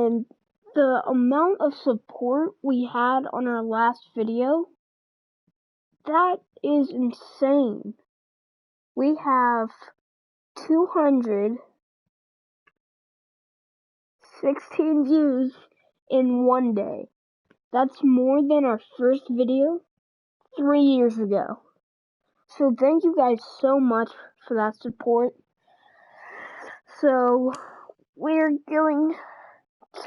And the amount of support we had on our last video, that is insane. We have 216 views in one day. That's more than our first video 3 years ago. So thank you guys so much for that support. So we're going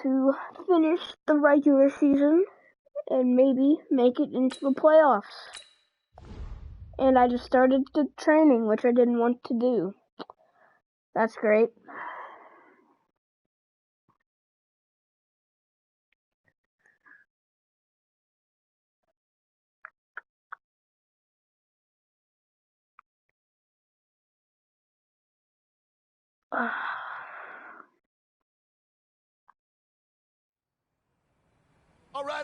to finish the regular season and maybe make it into the playoffs. And I just started the training, which I didn't want to do. That's great.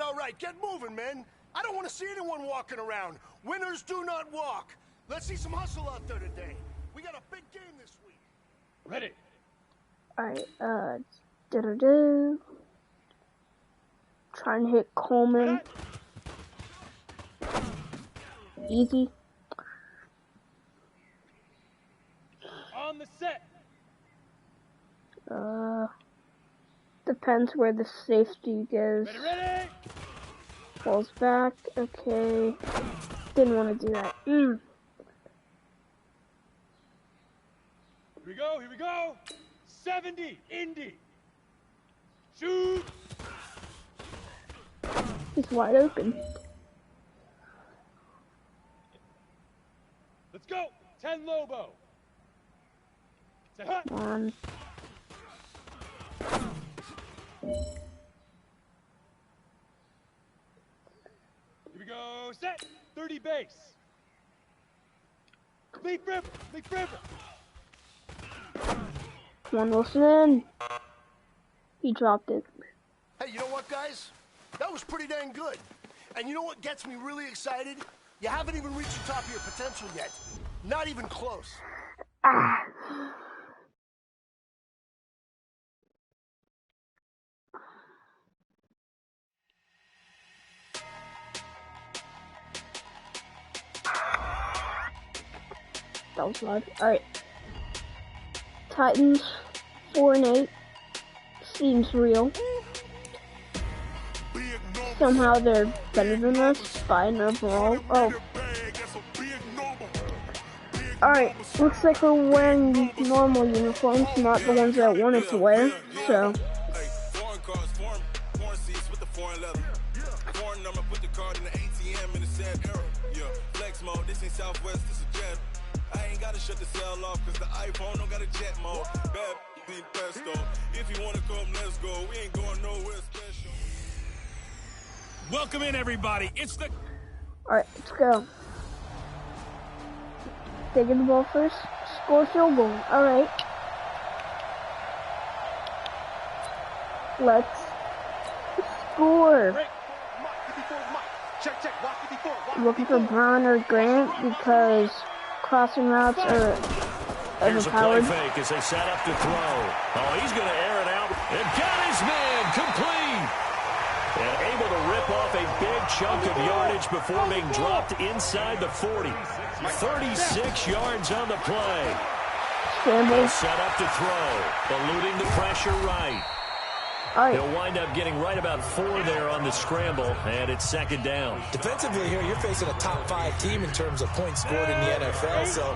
All right, get moving, man. I don't want to see anyone walking around. Winners do not walk. Let's see some hustle out there today. We got a big game this week. Ready. Alright, trying to hit Coleman. Easy. On the set. Depends where the safety goes. Ready. Falls back. Okay. Didn't want to do that. Here we go. 70, Indy. Shoot. He's wide open. Let's go. 10 Lobo. Say hut. Come on. Here we go. Set. 30 base. Leaf river. Come on, Wilson. He dropped it. Hey, you know what, guys? That was pretty dang good. And you know what gets me really excited? You haven't even reached the top of your potential yet. Not even close. That was loud. Alright. Titans 4-8. Seems real. Somehow they're better than us by an overall. Oh. Alright, looks like we're wearing normal uniforms, not the ones that I wanted to wear, so. I ain't gotta shut the cell off cause the iPhone don't got a jet mode. Bad pesto. If you wanna come, let's go. We ain't going nowhere special. Welcome in, everybody. It's the. Alright, let's go. Taking the ball first. Score field goal. Alright. Let's score. Looking for Brown or Grant because crossing routes are overpowered. Here's a play fake as they set up to throw. Oh, he's going to air it out. And got his man complete. And able to rip off a big chunk of yardage before being dropped inside the 40. 36 yards on the play. Scramble. Set up to throw. Eluding the pressure right. Right. He'll wind up getting right about 4 there on the scramble, and it's second down. Defensively here, you're facing a top 5 team in terms of points scored in the NFL, so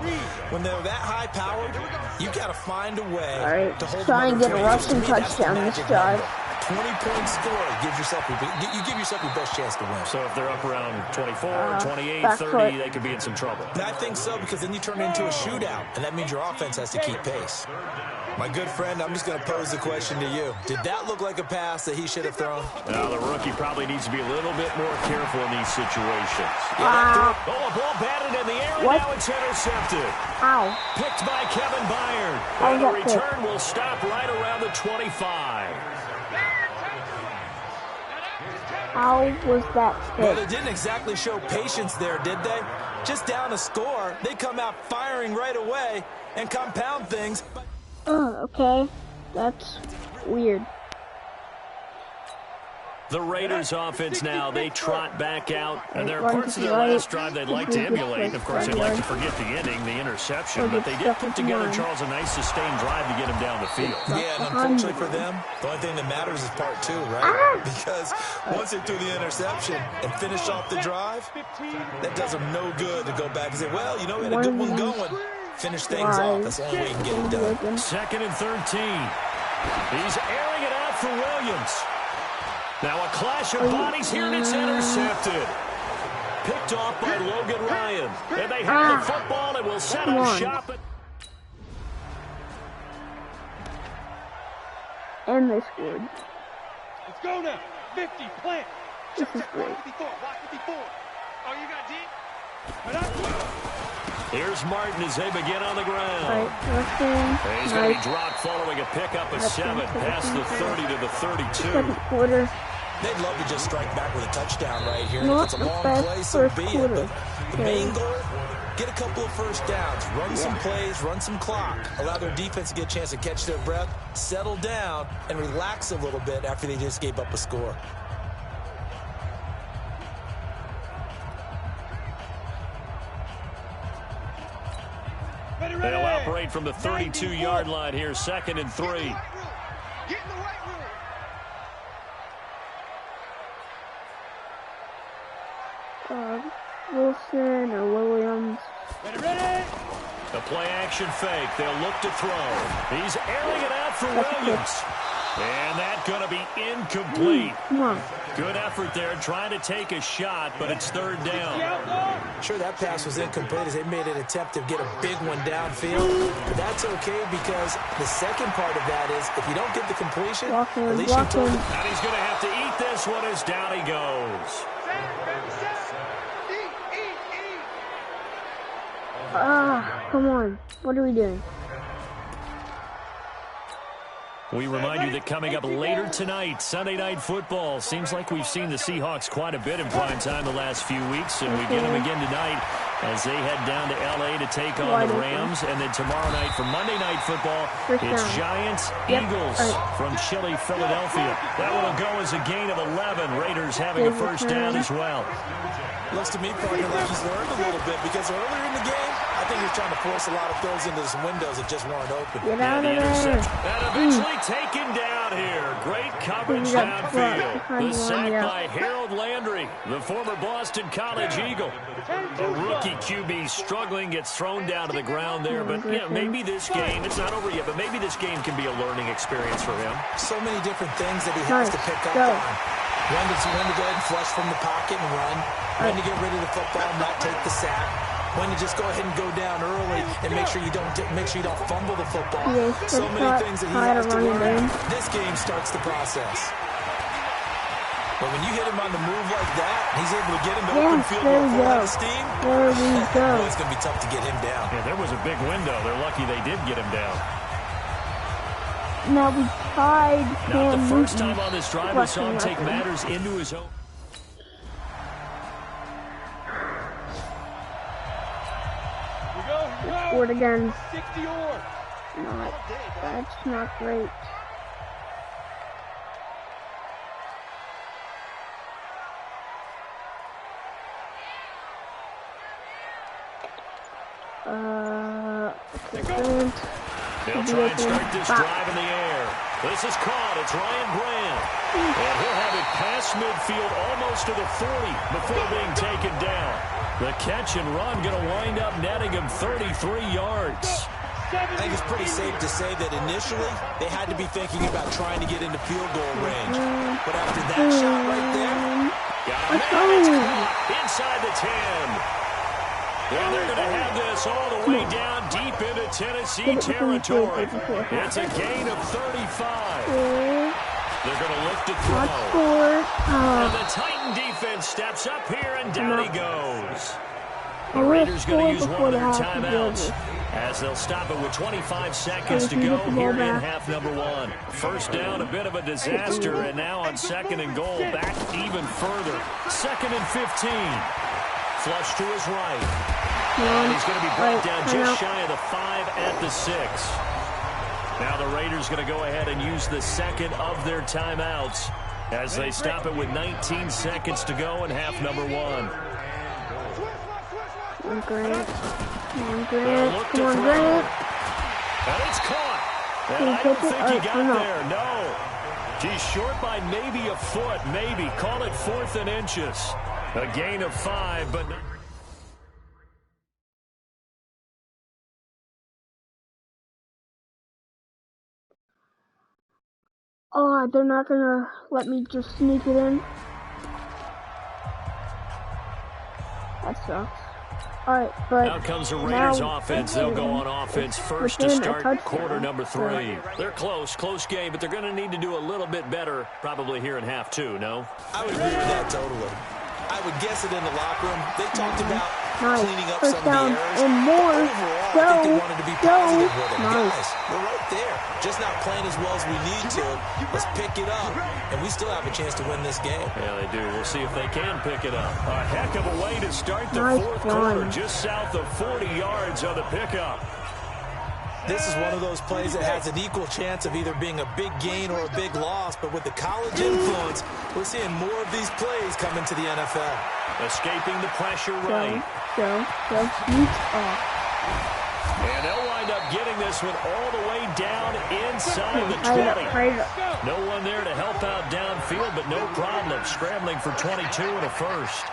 when they're that high-powered, you got to find a way to hold try and get a rushing touchdown touchdown this drive. 20-point score gives yourself you give yourself your best chance to win. So if they're up around 24, 28, 30, foot. they could be in some trouble. And I think so, because then you turn it into a shootout, and that means your offense has to keep pace. My good friend, I'm just going to pose the question to you. Did that look like a pass that he should have thrown? Well, the rookie probably needs to be a little bit more careful in these situations. Wow. Oh, a ball batted in the air, and What? now it's intercepted. Ow. Picked by Kevin Byard. How And the was that return will stop right around the 25. How was that Well, pick? they didn't exactly show patience there, did they? Just down a score, they come out firing right away and compound things. Okay. That's weird. The Raiders offense now, they trot back out, and there are parts of their last drive they'd like to emulate. Of course, they'd like to forget the ending, the interception, but they did put together, Charles, a nice sustained drive to get him down the field. Yeah, and unfortunately for them, the only thing that matters is part 2, right? Because once they threw the interception and finished off the drive, that does them no good to go back and say, well, you know, we had a good one going. Finish things off. That's the only way you can get it done. 2nd and 13. He's airing it out for Williams. Now a clash of bodies here, and it's intercepted. Picked off by Logan Ryan. And they have the football and will set up shop. And they scored. Let's go now. 50, plant. This is great. Watch 54. Oh, you got deep? Here's Martin as they begin on the ground. Right, He's going to be dropped following a pickup of 7 past the 30 to the 32. Second quarter. They'd love to just strike back with a touchdown right here. Not If it's a the long best play, so first be it. quarter. But the main goal, get a couple of first downs, run some plays, run some clock, allow their defense to get a chance to catch their breath, settle down, and relax a little bit after they just gave up a score. They'll operate from the 32-yard line here, 2nd and 3. Get in the right room. Wilson or Williams. Ready. The play-action fake. They'll look to throw. He's airing it out for Williams. And that's going to be incomplete. Come on. Good effort there, trying to take a shot, but it's 3rd down. Sure, that pass was incomplete as they made an attempt to get a big one downfield. But that's okay because the second part of that is if you don't get the completion, at least you told him. And he's going to have to eat this one as down he goes. Come on. What are we doing? We remind you that coming up later tonight, Sunday Night Football. Seems like we've seen the Seahawks quite a bit in prime time the last few weeks, and we get them again tonight as they head down to L.A. to take on the Rams. And then tomorrow night for Monday Night Football, it's Giants, Eagles from Chile, Philadelphia. That one will go as a gain of 11. Raiders having a first down as well. Looks to me, partner, like he's learned a little bit because earlier in the game, I think he was trying to force a lot of throws into some windows that just weren't open. Get out of there. And eventually taken down here. Great coverage downfield. The sack by Harold Landry, the former Boston College Eagle. A rookie QB struggling, gets thrown down to the ground there. But yeah, maybe this game, it's not over yet, but maybe this game can be a learning experience for him. So many different things that he has to pick up on. When to go ahead and flush from the pocket and run. When to get rid of the football and not take the sack. When to just go ahead and go down early and make sure you don't fumble the football. So many things that he has to learn. This game starts the process. But when you hit him on the move like that, he's able to get him to open field with a full head of steam. There we go. It's going to be tough to get him down. Yeah, there was a big window. They're lucky they did get him down. Now we tied Not the first time on this drive we saw him take matters into his own. Scored again. 60-yard. That's not great. They'll try and start this drive in the air. This is caught. It's Ryan Brand. And he'll have it past midfield almost to the 40 before being taken down. The catch and run going to wind up netting him 33 yards. I think it's pretty safe to say that initially they had to be thinking about trying to get into field goal range. But after that shot right there, inside the 10. And they're going to have this all the way down deep into Tennessee territory. It's a gain of 35. They're going to look to throw. And the Titan defense steps up here, and down he goes. The Raiders going to use one of their timeouts as they'll stop it with 25 seconds to go here in half number 1. First down, a bit of a disaster, and now on 2nd and goal, back even further. 2nd and 15. Flush to his right. And he's going to be brought down just shy of the 5 at the 6. Now the Raiders going to go ahead and use the second of their timeouts as they stop it with 19 seconds to go in half number one. Come on, Grant. Come on, Grant. Come on, Grant. And it's caught. And I don't think he got there. No. He's short by maybe a foot. Maybe. Call it 4th and inches. A gain of 5, but not. Oh, they're not gonna let me just sneak it in. That sucks. Alright, but now comes the Raiders offense. They'll go on offense first to start quarter number 3. They're close game, but they're going to need to do a little bit better probably here in half 2, no? I would agree with that totally. I would guess it in the locker room. They talked about cleaning up some of the errors. And more. Overall, I think they wanted to be positive with it. Guys, we're right there. Just not playing as well as we need to. Let's pick it up, and we still have a chance to win this game. Yeah, they do. We'll see if they can pick it up. A heck of a way to start the fourth quarter, just south of 40 yards on the pickup. This is one of those plays that has an equal chance of either being a big gain or a big loss, but with the college influence, we're seeing more of these plays come into the NFL. Escaping the pressure right. Go. And they'll wind up getting this one all the way down inside the 20. No one there to help out downfield, but no problem. Scrambling for 22 and a first.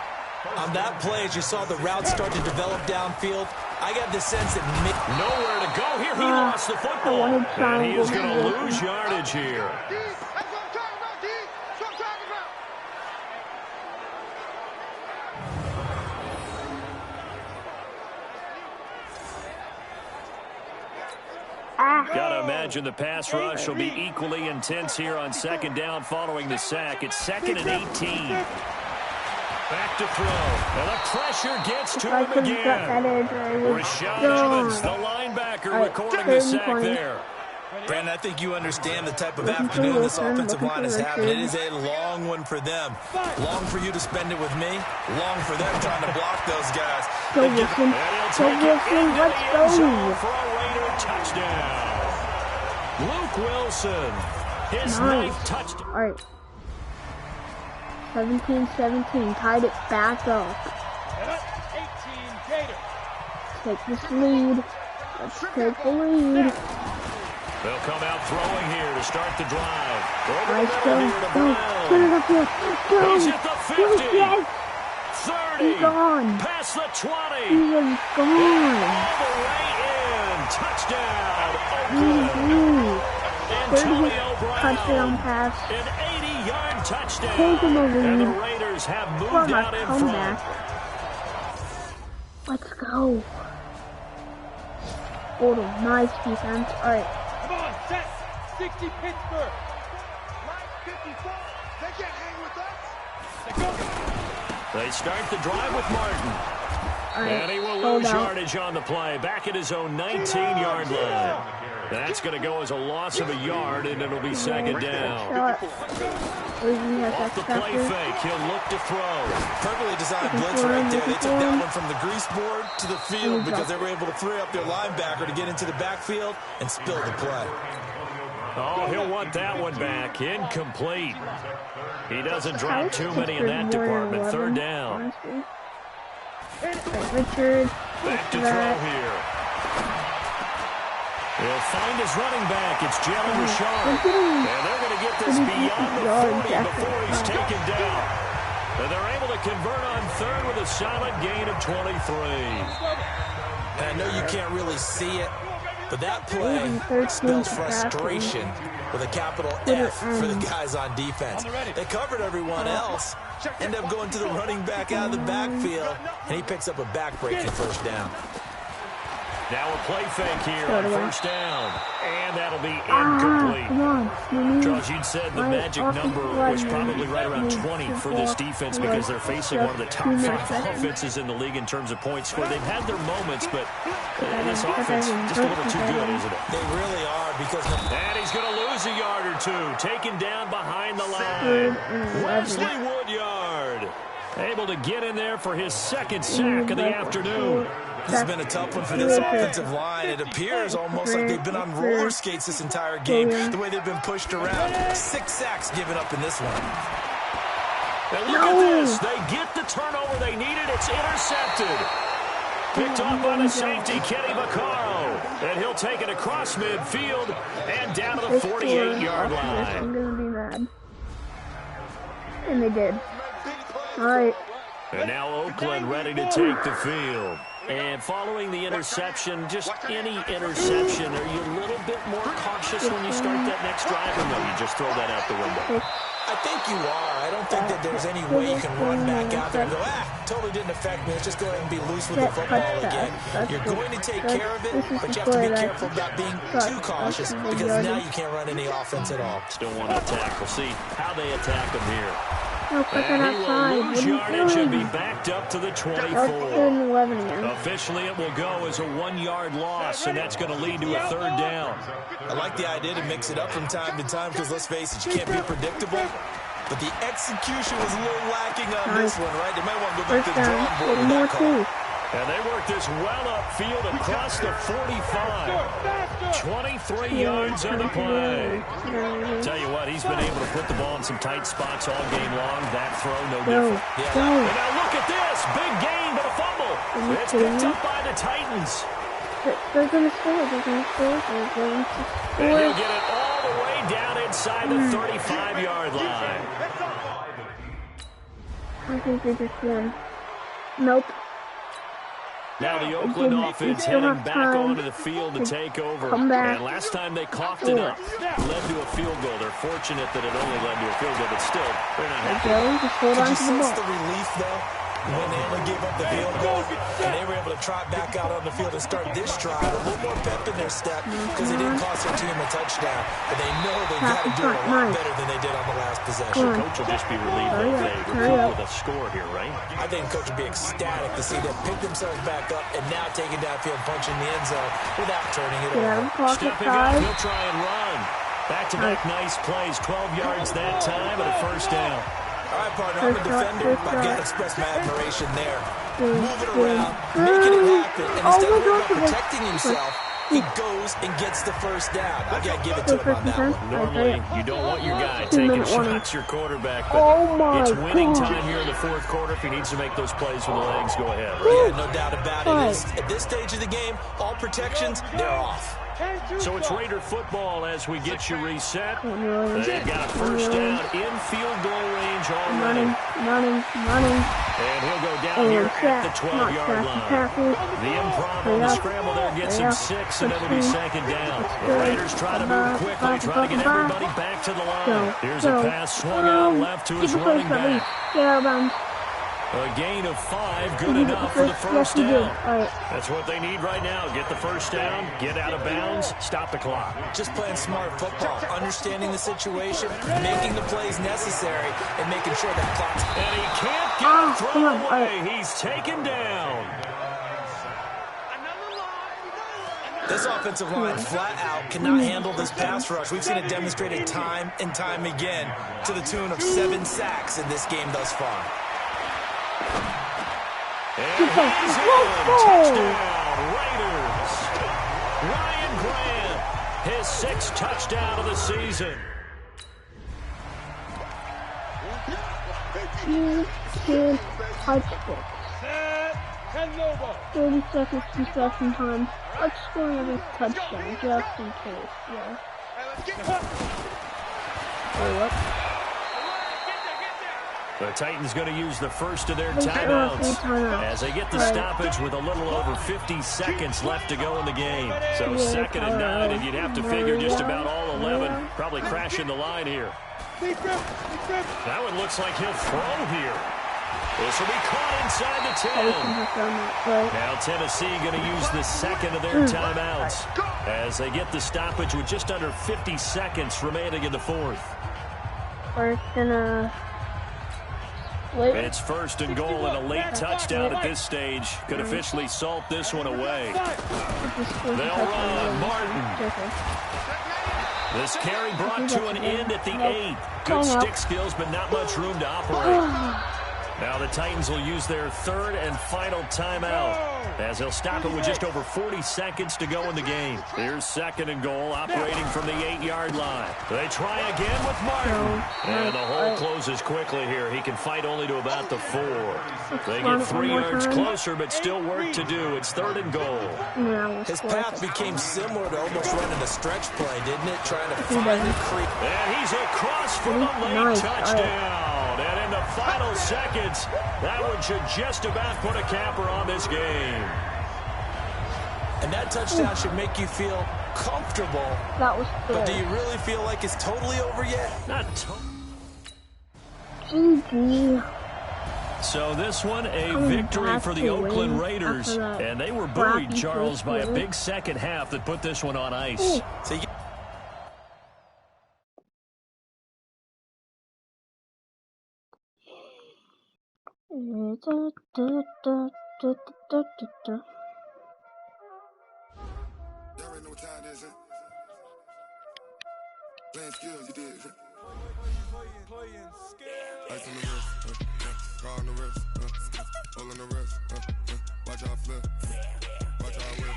On that play, as you saw the route start to develop downfield, I got the sense that nowhere to go here. He lost the football. And he is going to lose yardage here. Got to imagine the pass rush will be equally intense here on second down following the sack. It's 2nd and 18. Back to throw. And the pressure gets to him again. Rashad Evans, the linebacker, recording the sack there. Brandon, I think you understand the type of afternoon this offensive line is having. It is a long one for them. Long for you to spend it with me. Long for them trying to block those guys. Go, Wilson. Let's go. For a Raider touchdown. Luke Wilson, his 9th touchdown. All right. 17-17, tied it back up. 18 Gators. Take this lead. Let's take the lead. They'll come out throwing here to start the drive. Nice, go. Put it up here. Go. He's at the 50. Yes. 30. He's gone. Past the 20. He is gone. All the way in. Touchdown, Oakland. Antonio Brown. Touchdown pass. An 80-yard touchdown. Take him over. And the Raiders have moved out in front. Let's go. Oh, nice defense. All right. Come on, set. 60 Pittsburgh. Line 54. They can't hang with us. They go. They start the drive with Martin. Right, and he will lose yardage on the play. Back at his own 19-yard line. That's going to go as a loss of a yard, and it'll be second down. Off the play fake, he'll look to throw. Perfectly designed blitz right there. They took that one from the grease board to the field because they were able to free up their linebacker to get into the backfield and spill the play. Oh, he'll want that one back. Incomplete. He doesn't drop too many in that department. 3rd down. Richard. Back to throw here. He'll find his running back. It's Jalen Richard. And they're going to get this beyond the 40 before he's taken down. And they're able to convert on 3rd with a solid gain of 23. And I know you can't really see it, but that play spells frustration with a capital F for the guys on defense. They covered everyone else, end up going to the running back out of the backfield, and he picks up a back-breaking 1st down. Now a play fake here on 1st down, and that'll be incomplete. Charles, you'd said the magic number was probably right around 20 for this defense because they're facing one of the top 5 offenses in the league in terms of points scored. They've had their moments, but this offense just a little too good, isn't it? They really are because... And he's going to lose a yard or two, taken down behind the line. Wesley Woodyard able to get in there for his 2nd sack of the afternoon. This has been a tough one for this offensive line. It appears almost like they've been on roller skates this entire game, the way they've been pushed around. 6 sacks given up in this one. And look at this. They get the turnover they needed. It's intercepted. Picked off by the safety, Kenny Vaccaro. And he'll take it across midfield and down to the 48-yard line. I'm going to be mad. And they did. All right. And now Oakland ready to take the field. And following the interception, just any interception, are you a little bit more cautious when you start that next drive, or no, you just throw that out the window? I think you are. I don't think that there's any way you can run back out there and go, totally didn't affect me. Let's just go ahead and be loose with the football again. You're going to take care of it, but you have to be careful about being too cautious because now you can't run any offense at all. Still want to attack. We'll see how they attack him here. No, put that outside. And he will lose yardage and be backed up to the 24. Officially, it will go as a 1-yard loss, and that's going to lead to a 3rd down. I like the idea to mix it up from time to time because, let's face it, you can't be predictable. But the execution was a little lacking on this one, right? They might want to go back to the drawing board with that call. And they work this well upfield across the 45. 23 yards on the play. Tell you what, he's been able to put the ball in some tight spots all game long. That throw, no different. And now look at this. Big gain, but a fumble. It's picked up by the Titans. They're going to score. They're going to score. They're going to score. And he'll get it all the way down inside the 35-yard line. I think they just won. Nope. Now the Oakland offense heading back onto the field to take over. And last time they coughed it up, led to a field goal. They're fortunate that it only led to a field goal, but still, they're not happy. Did you sense the relief, though, when they only gave up the field goal and they were able to trot back out on the field and start this drive a little more pep in their step because they didn't cost their team a touchdown. But they know they got to do it a lot better than they did on the last possession. Coach will just be relieved that they recoup with a score here, right? I think Coach would be ecstatic to see them pick themselves back up and now take it downfield, punching the end zone without turning it over. Stepping up, he'll try and run. Back-to-back nice plays, 12 yards that time and a 1st down. All right, partner, I'm a defender. I've got to express my admiration there. Moving around, making it happen. And instead of protecting himself, he goes and gets the 1st down. I got to give it to him on that one. Normally, you don't want your guy taking shots, your quarterback, but it's winning time here in the 4th quarter. If he needs to make those plays with the legs, go ahead. Yeah, no doubt about it. At this stage of the game, all protections, they're off. So it's Raider football as we get you reset. They've got a 1st down in field goal range already. And he'll go down here at the 12-yard line. The improv on the scramble there gets him 6, and it'll be 2nd down. The Raiders try to move quickly, try to get everybody back to the line. Here's a pass swung out left to his running back. A gain of 5, good enough for the 1st down. That's what they need right now. Get the 1st down, get out of bounds, stop the clock. Just playing smart football, understanding the situation, making the plays necessary, and making sure that clock's... And he can't get it thrown away. He's taken down. This offensive line flat out cannot handle this pass rush. We've seen it demonstrated time and time again to the tune of 7 sacks in this game thus far. And he's in. Touchdown, Raiders. Ryan Grant, his 6th touchdown of the season. You can touch it. 30 seconds concession time. Let's score another touchdown, just in case. Yeah. The Titans going to use the first of their timeouts as they get the stoppage with a little over 50 seconds left to go in the game. So 2nd and 9, and you'd have to figure just about all 11 probably crashing the line here. That one looks like he'll throw here. This will be caught inside the 10. Now Tennessee going to use the 2nd of their timeouts as they get the stoppage with just under 50 seconds remaining in the 4th. It's 1st and goal, and a late touchdown at this stage could officially salt this one away. They'll run. Martin. This carry brought to an end at the 8. Good stick skills, but not much room to operate. Now the Titans will use their third and final timeout, as they'll stop it with just over 40 seconds to go in the game. Here's second and goal, operating from the 8-yard line. They try again with Martin. And the hole closes quickly here. He can fight only to about the 4. They get 3 yards closer, but still work to do. It's third and goal. His path became similar to almost running a stretch play, didn't it? Trying to find the creek. And he's across for the late touchdown. And in the final seconds, that one should just about put a capper on this game. And that touchdown should make you feel comfortable. That was good. But do you really feel like it's totally over yet? Not GG. So this one, a victory for the Oakland Raiders. And they were buoyed, Charles, by a big second half that put this one on ice. So Playing skills, you did. Playing skills. Ice on the wrist, car on the wrist, hole in the wrist, watch out flip, watch out whip,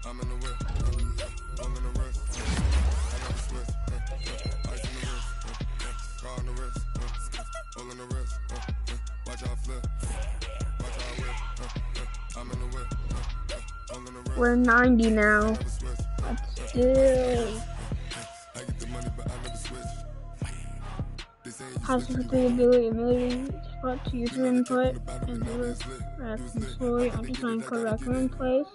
I'm in the whip, hole in the wrist, I got the switch, ice on the wrist, car on the wrist, hole in the wrist, watch out flip, watch out whip, I'm in the whip, hole in the wrist. We're 90 now. Let's do. Has the ability spot to user input and slowly undefined code record in place.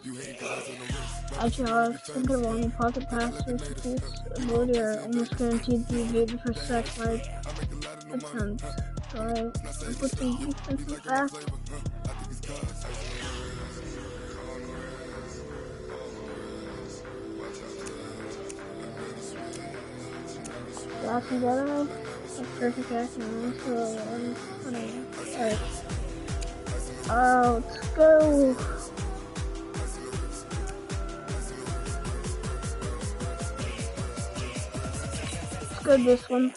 IGRs think of long pocket passes with this ability are almost guaranteed to be evaded for sex like attempts. Alright, put the defensive back. Last together. Perfect action. Alright. Let's go. Let's go this one.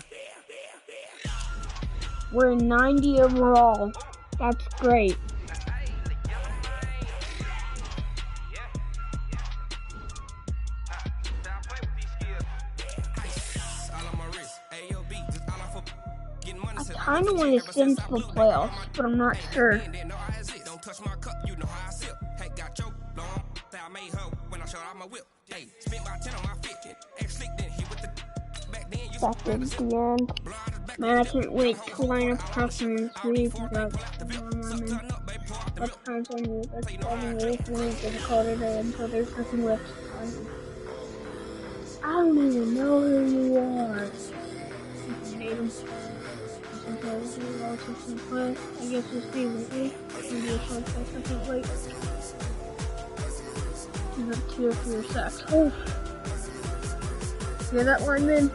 We're 90 overall. That's great. I kind of want to send to the playoffs, but I'm not sure. Back at the end. Man, I can't wait to line up Carson and sleep without that's times on you. That's 7 days for me to call today until there's nothing left. I don't even know who you are. I guess it's season 8. Maybe a short I can't wait. You have 2 for your sacks. Oh! Hear that lineman?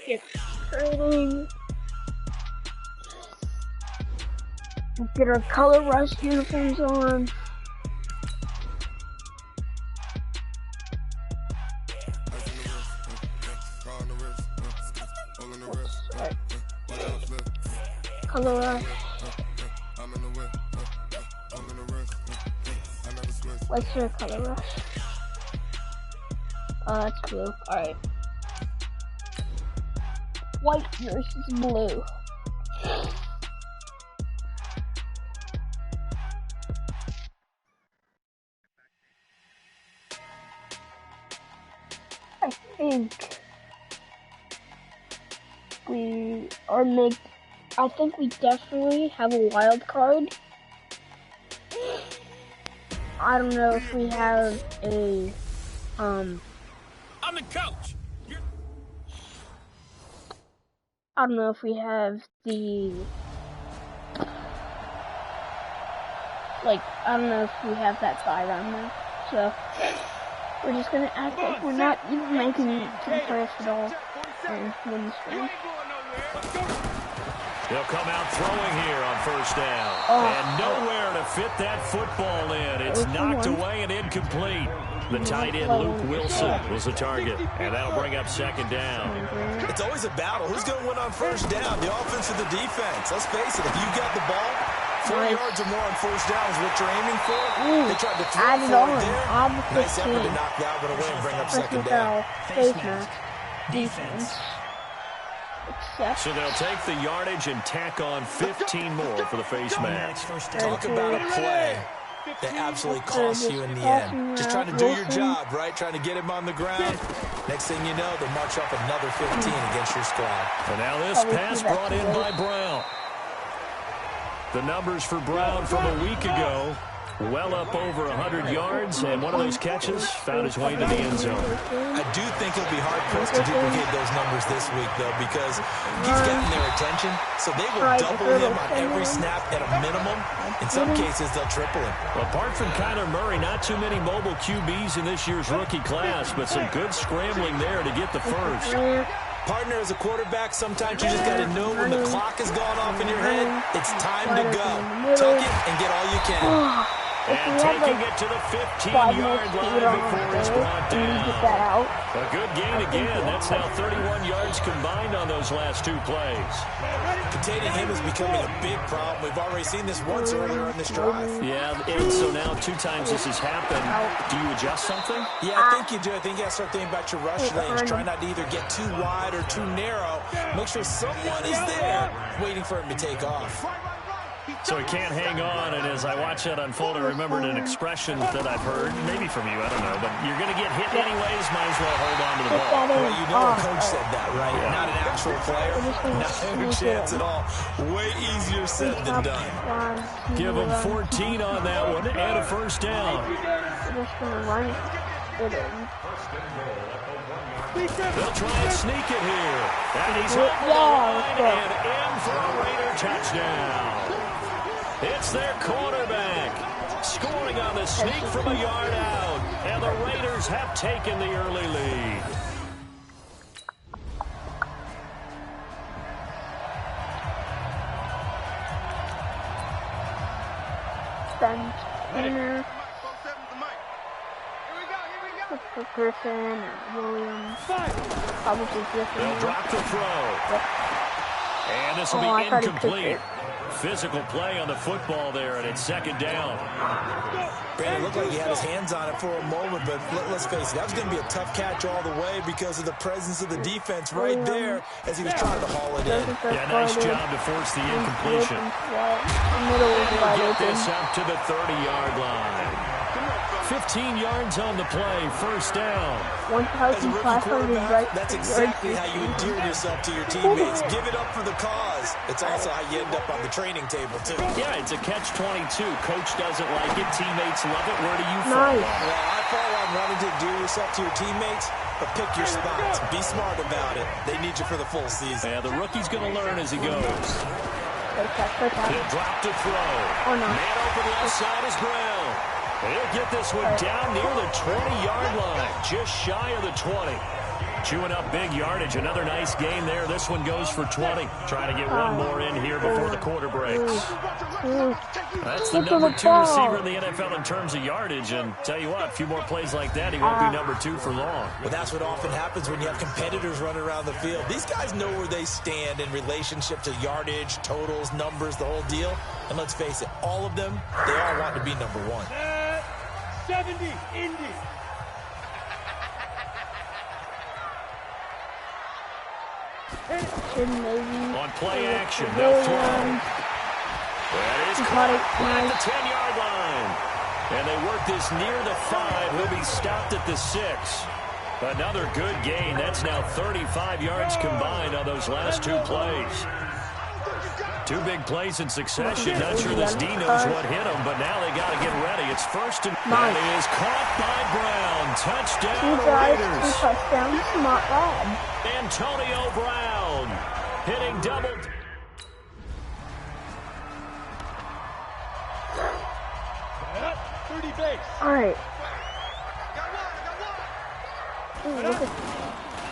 Get trading. Get our color rush uniforms on. Color rush. What's your color rush? It's blue. Alright. White versus blue. I think we are I think we definitely have a wild card. I don't know if we have a I'm the coach. I don't know if we have the I don't know if we have that bye round now. So we're just gonna act like we're not even making it to the playoffs at all and win this game. They'll come out throwing here on first down. And nowhere to fit that football in. It's knocked away and incomplete. The tight end, Luke Wilson, was the target. And that'll bring up second down. It's always a battle. Who's going to win on first down? The offense or the defense? Let's face it, if you got the ball, 4 yards or more on first down is what you're aiming for. They tried to throw it forward there. Nice effort to knock that one away and bring up second down. Face mask. Defense. So they'll take the yardage and tack on 15 more for the face mask. Talk about a play that absolutely costs you in the end. Just trying to do your job, right? Trying to get him on the ground. Next thing you know, they'll march up another 15 against your squad. And now this pass brought in by Brown. The numbers for Brown from a week ago, well up over 100 yards, and one of those catches found his way to the end zone. I do think he'll be hard-pressed to duplicate those numbers this week, though, because he's gotten their attention, so they will double him on every snap at a minimum. In some cases, they'll triple him. Well, apart from Kyler Murray, not too many mobile QBs in this year's rookie class, but some good scrambling there to get the first. Partner, as a quarterback, sometimes you just got to know when the clock has gone off in your head, it's time to go. Tuck it and get all you can. And taking it to the 15-yard line before it's brought down. A good gain again. That's now 31 yards combined on those last two plays. Containing him is becoming a big problem. We've already seen this once earlier in this drive. Yeah, and so now 2 times this has happened. Do you adjust something? Yeah, I think you do. I think you got to start thinking about your rush lanes. Try not to either get too wide or too narrow. Make sure someone is there waiting for him to take off. So he can't hang on, and as I watch that unfold, I remembered an expression that I've heard, maybe from you, I don't know, but you're going to get hit anyways, might as well hold on to the ball. Well, you know a coach said that, right? Yeah. Not an actual player. Not a chance at all. Way easier said than done. Give him 14 on that one, and a first down. They'll try and sneak it here. And he's over the line and in for a Raider touchdown. It's their quarterback scoring on the sneak from a yard out. And the Raiders have taken the early lead. Spencer. Griffin or Williams. Probably Griffin. They'll drop the throw. And this will be incomplete. Physical play on the football there, and it's second down. Brandon, it looked like he had his hands on it for a moment, but let's face it, that was going to be a tough catch all the way because of the presence of the defense right there as he was trying to haul it in. Yeah, nice job to force the incompletion. They'll get this up to the 30-yard line. 15 yards on the play, first down. As a rookie quarterback, that's exactly how you endear yourself to your teammates. Give it up for the cause. It's also how you end up on the training table, too. Yeah, it's a catch-22. Coach doesn't like it. Teammates love it. Where do you fall? Well, I fall on wanting to endear yourself to your teammates, but pick your spots. Be smart about it. They need you for the full season. Yeah, the rookie's going to learn as he goes. He'll drop to throw. Man open left side is Brown. He'll get this one down near the 20-yard line, just shy of the 20. Chewing up big yardage, another nice gain there. This one goes for 20. Trying to get one more in here before the quarter breaks. That's the number 2 receiver in the NFL in terms of yardage, and tell you what, a few more plays like that, he won't be number 2 for long. Well, that's what often happens when you have competitors running around the field. These guys know where they stand in relationship to yardage, totals, numbers, the whole deal. And let's face it, all of them, they all want to be number 1. 70, Indy. On play action, they'll throw. That is caught at the 10-yard line. And they work this near the 5. He'll be stopped at the 6. Another good gain. That's now 35 yards combined on those last 2 plays. 2 big plays in succession. Not sure this D knows what hit him, but now they got to get ready. It's first and that is caught by Brown. Touchdown Raiders. Antonio Brown hitting double. All right.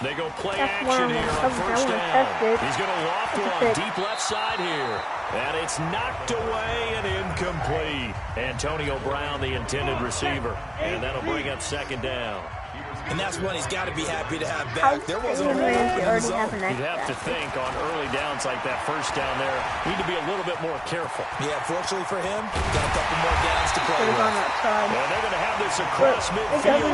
They go play That's action here on first down. He's going to loft one deep left side here. And it's knocked away and incomplete. Antonio Brown, the intended receiver. And that'll bring up second down. And that's one he's got to be happy to have back. There wasn't a hole in the zone. You'd have to think on early downs like that first down there, need to be a little bit more careful. Yeah, fortunately for him, got a couple more downs to play with. And they're going to have this across midfield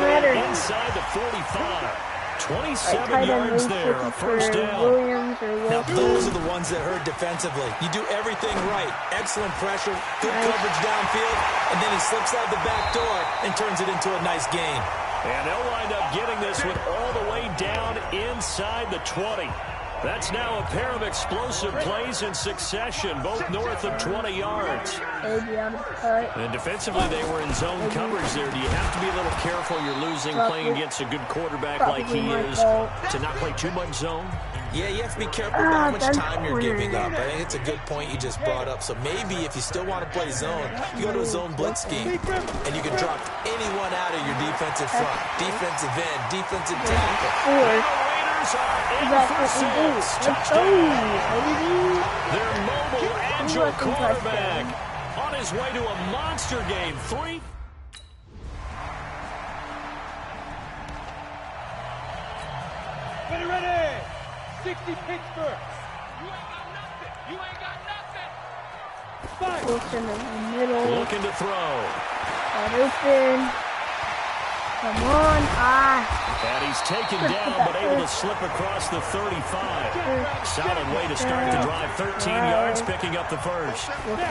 inside the 45. 27 yards there, a first down. Now, those are the ones that hurt defensively. You do everything right. Excellent pressure, good coverage downfield, and then he slips out the back door and turns it into a nice gain. And they'll wind up getting this one all the way down inside the 20. That's now a pair of explosive plays in succession, both north of 20 yards. And defensively, they were in zone coverage there. Do you have to be a little careful? You're losing playing against a good quarterback like he is to not play too much zone? Yeah, you have to be careful about how much time you're giving up. I think it's a good point you just brought up. So maybe if you still want to play zone, you go to a zone blitz scheme, and you can drop anyone out of your defensive front, defensive end, defensive tackle. Their mobile, agile quarterback on his way to a monster game. 3. Ready. 60 Pittsburgh. You ain't got nothing. You ain't got nothing. Fight. In the middle. Looking to throw. Wide open. Come on. And he's taken down, but able to slip across the 35. Solid way to start the drive. 13 yards, picking up the first. In the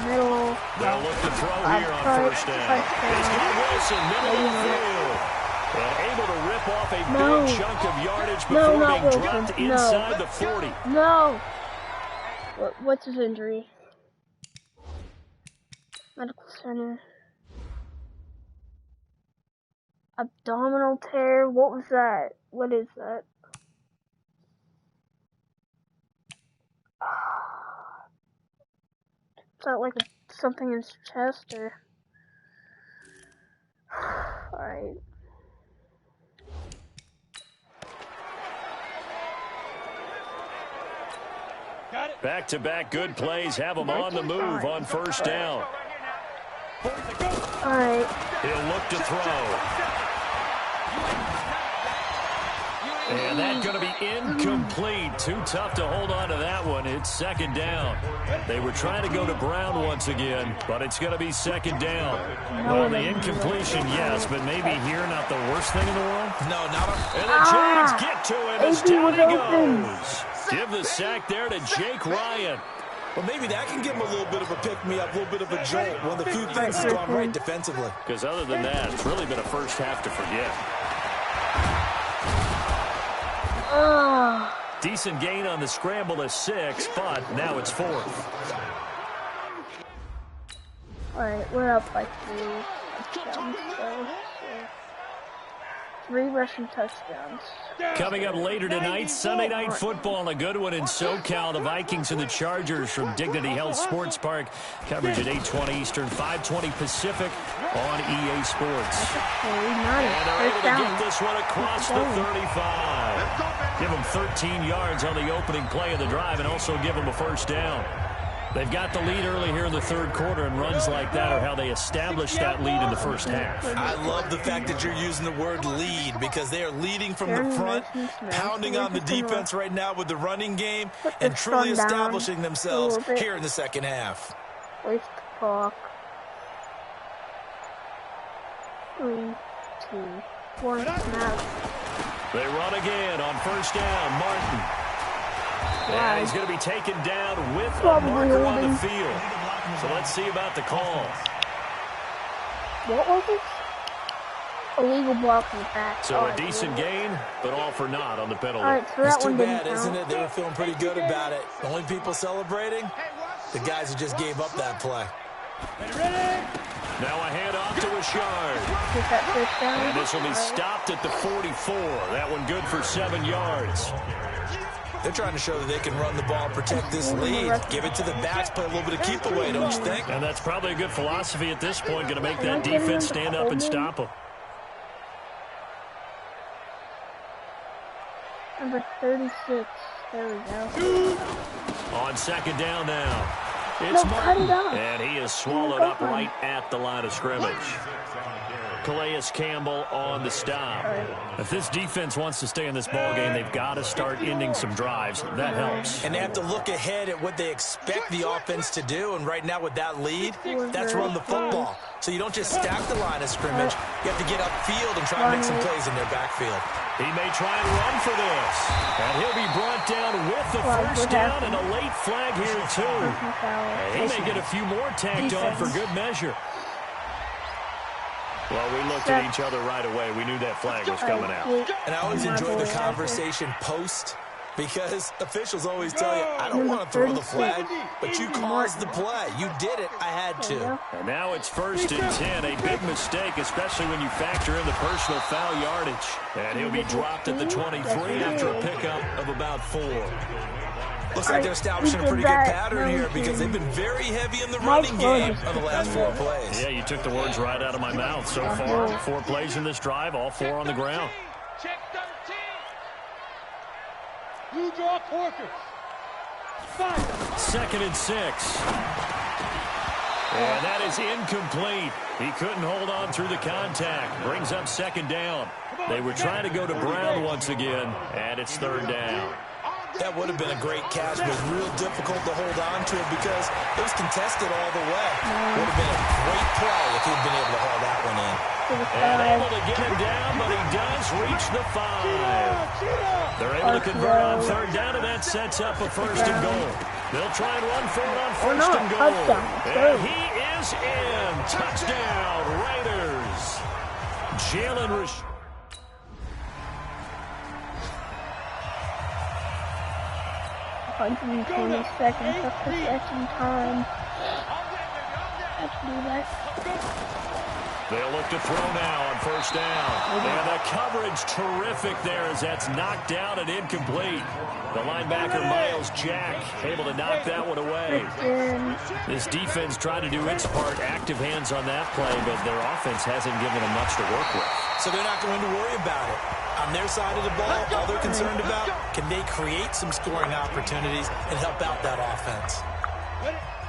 middle. They'll look to throw here on first down. He's got Wilson, middle of the field. And able to rip off a big chunk of yardage before being dropped inside the 40. No. What's his injury? Medical center. Abdominal tear. What was that? What is that? Is that like something in his chest or? Alright. Back-to-back good plays have him on the move on first down. All right. He'll look to throw. And that's going to be incomplete. Too tough to hold on to that one. It's second down. They were trying to go to Brown once again, but it's going to be second down. Well, the incompletion, yes, but maybe here not the worst thing in the world? No, not a... And the Giants get to him as down he goes. Give the sack there to Jake Ryan. Well, maybe that can give him a little bit of a pick-me-up, a little bit of a jolt. One of the few things has gone right defensively. Because other than that, it's really been a first half to forget. Decent gain on the scramble of 6, but now it's 4th. Alright, we're up by 3 rushing touchdowns. Coming up later tonight, Sunday Night Football, a good one in SoCal. The Vikings and the Chargers from Dignity Health Sports Park. Coverage at 8:20 Eastern, 5:20 Pacific on EA Sports. And they're able to get this one across the 35. Give them 13 yards on the opening play of the drive and also give them a first down. They've got the lead early here in the third quarter, and runs like that are how they established that lead in the first half. I love the fact that you're using the word lead because they are leading from the front, pounding on the defense right now with the running game, and truly establishing themselves here in the second half. Waste the clock. 3, 2, 1, snap. They run again on first down. Martin. And he's going to be taken down with a marker on the field. So let's see about the call. What was it? Illegal block in the back. So a decent gain, but all for naught on the penalty. Right, so it's too bad, isn't it? They were feeling pretty good about it. The only people celebrating, the guys who just gave up that play. Now a handoff to Ashard. And this will be stopped at the 44. That one good for 7 yards. They're trying to show that they can run the ball, protect this lead, give it to the backs, play a little bit of keep away, don't you think? And that's probably a good philosophy at this point, going to make that defense stand up and stop them. Number 36. There we go. On second down now. No, It's cut Martin, it off. and he is swallowed up right at the line of scrimmage. Calais Campbell on the stop. If this defense wants to stay in this ball game, they've got to start ending some drives. That helps. And they have to look ahead at what they expect the offense to do. And right now with that lead, that's run the football. So you don't just stack the line of scrimmage. You have to get upfield and try to make some plays in their backfield. He may try and run for this. And he'll be brought down with the first down and a late flag here, too. And he may get a few more tacked on for good measure. Well, we looked at each other right away. We knew that flag was coming out. And I always enjoy the conversation post, because officials always tell you, I don't want to throw the flag, but you caused the play. You did it. I had to. And now it's 1st and 10. A big mistake, especially when you factor in the personal foul yardage. And he'll be dropped at the 23 after a pickup of about 4. Looks like they're establishing a pretty good pattern here because they've been very heavy in the running game on the last 4 plays. Yeah, you took the words right out of my mouth. So far, 4 plays in this drive, all 4 on the ground. Check 13. You draw Corker. 2nd and 6. And that is incomplete. He couldn't hold on through the contact. Brings up 2nd down. They were trying to go to Brown once again, and it's 3rd down. That would have been a great catch, but real difficult to hold on to it because it was contested all the way. Would have been a great play if he'd been able to haul that one in. And able to get him down, but he does reach the 5. They're able to convert on 3rd down, and that sets up a 1st and goal. They'll try and run for it on 1st and goal. And he is in. Touchdown, Raiders. Jalen Rush. 120 seconds of possession time. Let's do that. They'll look to throw now on 1st down. And the coverage terrific there as that's knocked down and incomplete. The linebacker, Miles Jack, able to knock that one away. This defense tried to do its part, active hands on that play, but their offense hasn't given them much to work with. So they're not going to worry about it. On their side of the ball, all they're concerned about, can they create some scoring opportunities and help out that offense?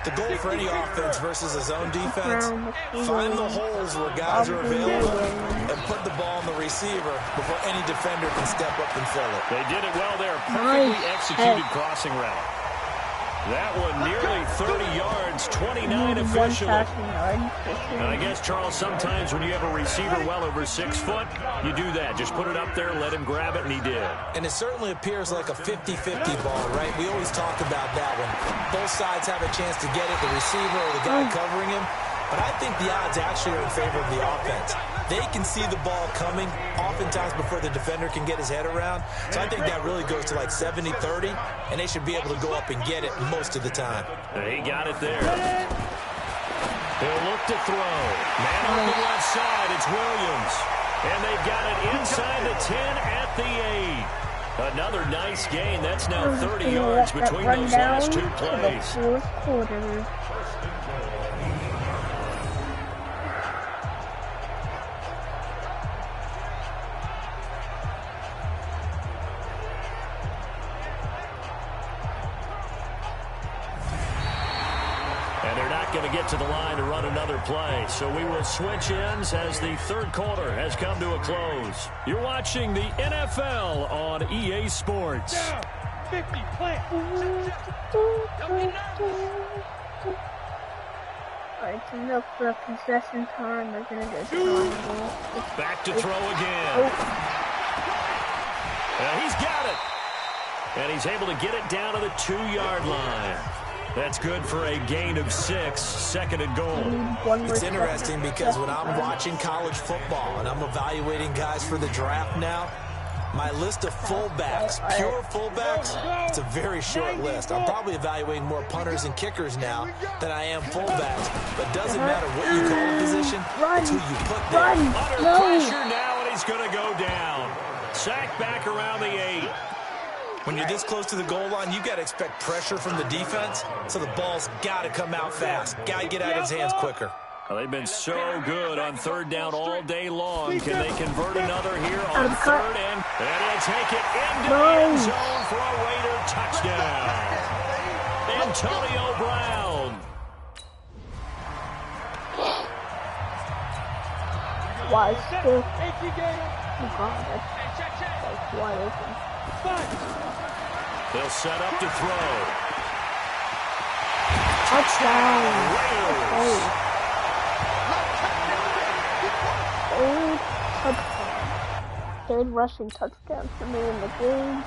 The goal for any offense versus a zone defense, find the holes where guys are available and put the ball on the receiver before any defender can step up and fill it. They did it well there. Perfectly executed crossing route. That one nearly 30 yards, 29 officially. And I guess, Charles, sometimes when you have a receiver well over 6 foot, you do that. Just put it up there, let him grab it, and he did. And it certainly appears like a 50-50 ball, right? We always talk about that when both sides have a chance to get it, the receiver or the guy covering him. But I think the odds actually are in favor of the offense. They can see the ball coming oftentimes before the defender can get his head around. So I think that really goes to like 70-30, and they should be able to go up and get it most of the time. He got it there. He'll look to throw. Man on the left side, it's Williams. And they've got it inside the 10 at the 8. Another nice gain. That's now 30 yards between those last 2 plays. 4th quarter. Going to get to the line to run another play. So we will switch ends as the 3rd quarter has come to a close. You're watching the NFL on EA Sports. 50, plant. Alright, so look for a possession time. They're going to go triangle. Back to throw again. He's got it. And he's able to get it down to the 2-yard line. That's good for a gain of 6, 2nd and goal. It's interesting because when I'm watching college football and I'm evaluating guys for the draft now, my list of fullbacks, pure fullbacks, it's a very short list. I'm probably evaluating more punters and kickers now than I am fullbacks. But it doesn't matter what you call a position, it's who you put there. Under pressure now, and he's going to go down. Sacked back around the 8. When you're this close to the goal line, you got to expect pressure from the defense, so the ball's got to come out fast. Got to get out of his hands quicker. Well, they've been so good on third down all day long. Can they convert another here on third? And he'll take it into the end zone for a Raider touchdown. Antonio Brown. Why still? Oh God, that's wide open. They'll set up to throw. Touchdown. Raiders. Touchdown. Third rushing touchdown for me in the game.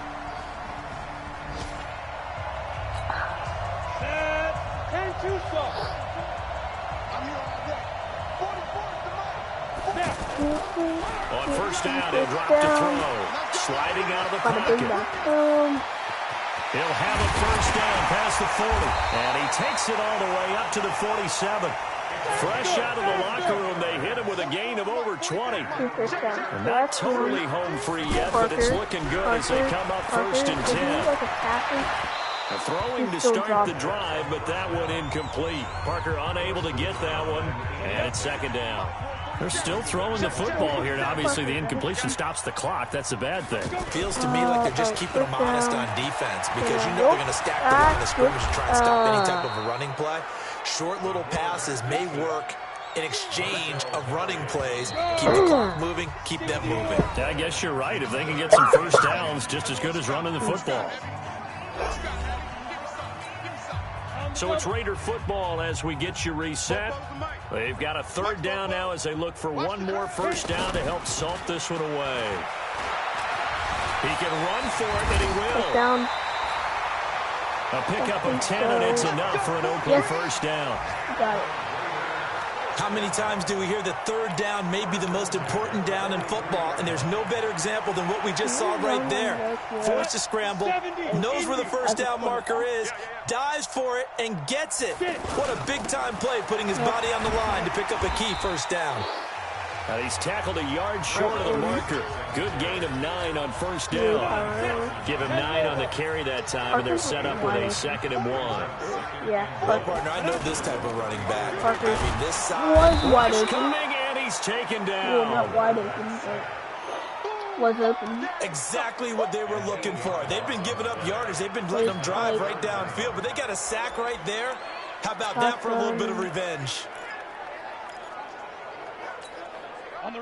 On first down, he'll drop to throw. Sliding out of the pocket. He'll have a first down past the 40. And he takes it all the way up to the 47. Fresh out of the locker room, they hit him with a gain of over 20. And not totally home free yet, but it's looking good as they come up first and 10. A throwing to start the drive, but that one incomplete. Parker unable to get that one, and it's second down. They're still throwing the football here, and obviously the incompletion stops the clock. That's a bad thing. Feels to me like they're just keeping them honest on defense because you know they're going to stack the line of scrimmage and try and stop any type of a running play. Short little passes may work in exchange of running plays. Keep the clock moving, keep them moving. Yeah, I guess you're right. If they can get some first downs, just as good as running the football. So it's Raider football as we get you reset. They've got a third down now as they look for one more first down to help salt this one away. He can run for it, and he will. Down. A pickup of 10, and it's enough for an Oakland first down. Got it. How many times do we hear that third down may be the most important down in football, and there's no better example than what we just saw right there. Forced to scramble, knows where the first down marker is, dives for it, and gets it. What a big-time play, putting his body on the line to pick up a key first down. He's tackled a yard short of the marker. Good gain of 9 on first down. Give him 9 on the carry that time, and they're set up with a 2nd and 1. Yeah. Well, partner, I know this type of running back. I mean, this side. Was wide open. Coming, and he's taken down. Yeah, not wide open, but was open. Exactly what they were looking for. They've been giving up yardage. They've been letting them drive right downfield, but they got a sack right there. How about that for a little bit of revenge?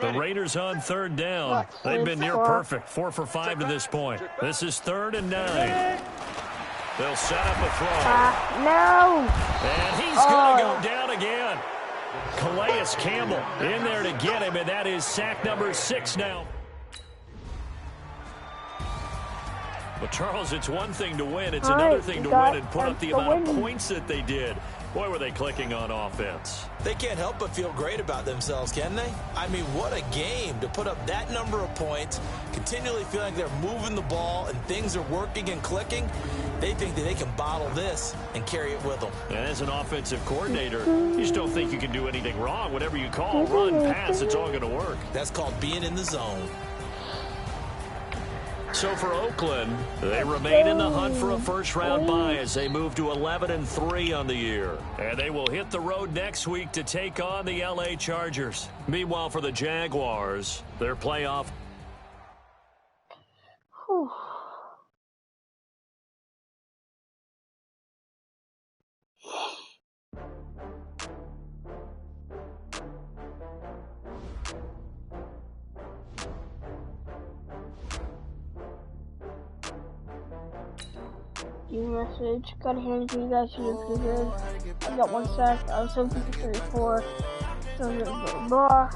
The Raiders on third down. They've been near perfect. 4 for 5 to this point. This is 3rd and 9. They'll set up a throw. No! And he's going to go down again. Calais Campbell in there to get him, and that is sack number 6 now. But, Charles, it's one thing to win. It's another thing to win and put up the amount of points that they did. Boy, were they clicking on offense. They can't help but feel great about themselves, can they? I mean, what a game to put up that number of points, continually feel like they're moving the ball and things are working and clicking. They think that they can bottle this and carry it with them. And as an offensive coordinator, you just don't think you can do anything wrong. Whatever you call, run, pass, it's all going to work. That's called being in the zone. So for Oakland, they remain in the hunt for a first-round bye as they move to 11-3 on the year. And they will hit the road next week to take on the LA Chargers. Meanwhile, for the Jaguars, their playoff. Whew. Message. Gotta hand you guys should do good. I got 1 sack. I was hoping for 3 or 4. So blah.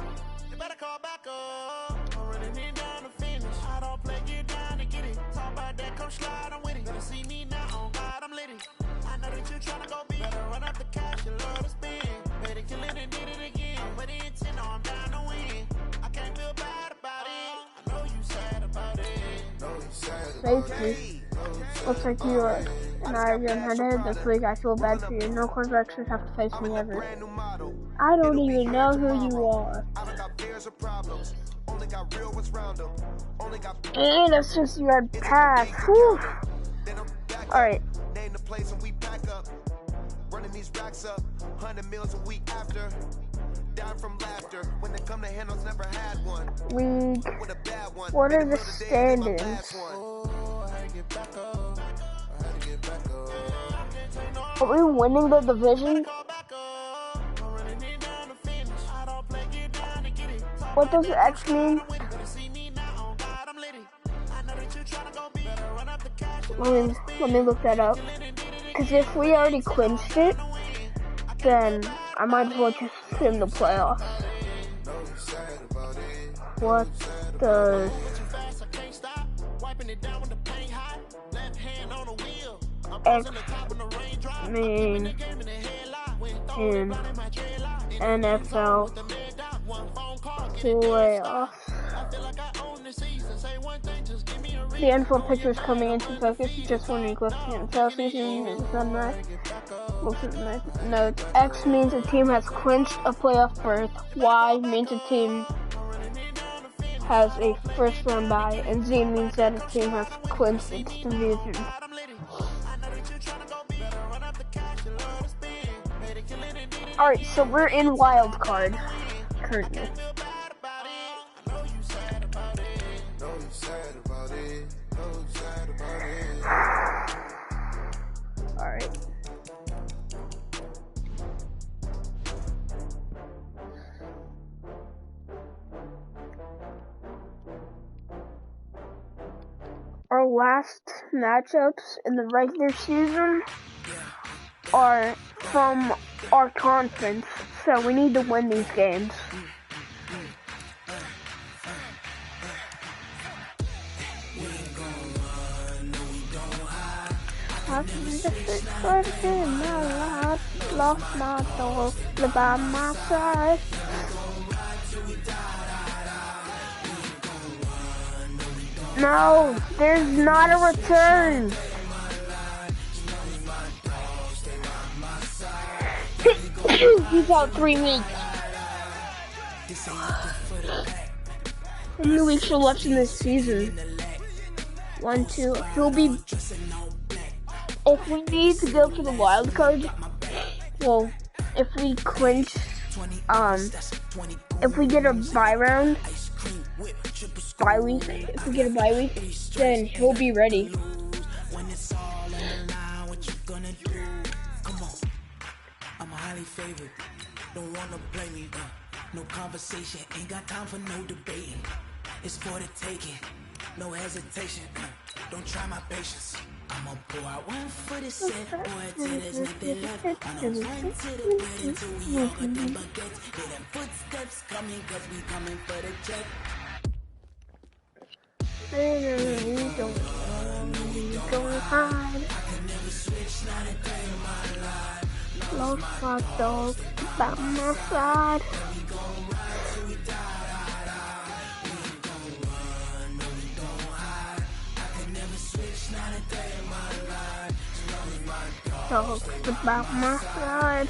You better call back up. I'm running it down to finish. I don't play, get down to get it. Talk about that, come slide, I'm with it. Better see me now, oh God, I'm lit it. I know that you tryna go big. Better run up the cash, you love to spend. Better kill it and did it again. But the intent, no, I'm down to win. I can't feel bad about it. I know you sad about it. Basically, looks like you are. And I again headed this week. I feel bad for you. No quarterbacks should have to face me ever. I don't even know who you are. And that's just your pass. Whew. Alright. League. What are the standings? Are we winning the division? What does X mean? Let me look that up. Because if we already clinched it, then I might as well just sim the playoffs. What does X mean in NFL playoffs? The NFL picture is coming into focus. Just when we click the NFL season is done right. Looks at the notes. X means a team has clinched a playoff berth. Y means a team has a first round bye, and Z means that a team has clinched its division. Alright, so we're in wild card currently. Alright. Our last matchups in the regular season are from our conference, so we need to win these games. I've been just trying in my life, lost my dog, live by my side. No, there's not a return. He's out 3 weeks. How many weeks are left in this season? 1, 2. He'll be. If we need to go for the wild card, well, if we clinch, if we get a bye round, bye week, if we get a bye week, then he'll be ready. Favorite, don't wanna play me, no conversation, ain't got time for no debating, it's for the taking, no hesitation, don't try my patience, I'ma pour out one for the set, boy, till there's nothing left, I'ma run to the bed until we all got them buckets, hear them footsteps coming, cause we coming for the check. Don't hide. I can never switch, not a day in my life. Lost my dog by my side. Dogs about my side.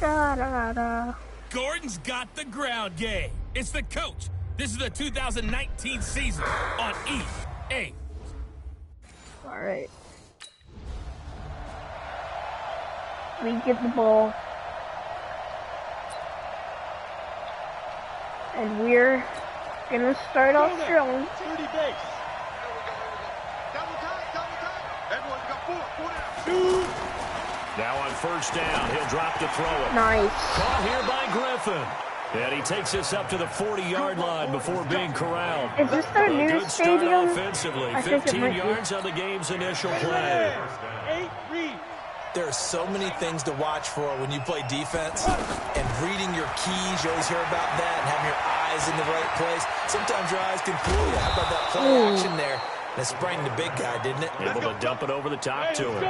Da da da. Gordon's got the ground game. It's the coach. This is the 2019 season on EA. All right. We get the ball. And we're gonna start off strong. Now on first down, he'll drop to throw it. Nice. Caught here by Griffin. And he takes us up to the 40-yard line before being corralled. Is this their new good start stadium? Offensively. I think it 15 might be. yards on the game's initial play. There are so many things to watch for when you play defense. And reading your keys, you always hear about that, and having your eyes in the right place. Sometimes your eyes can fool you. How about that play action there? That sprang the big guy, didn't it? Able to dump it over the top to him.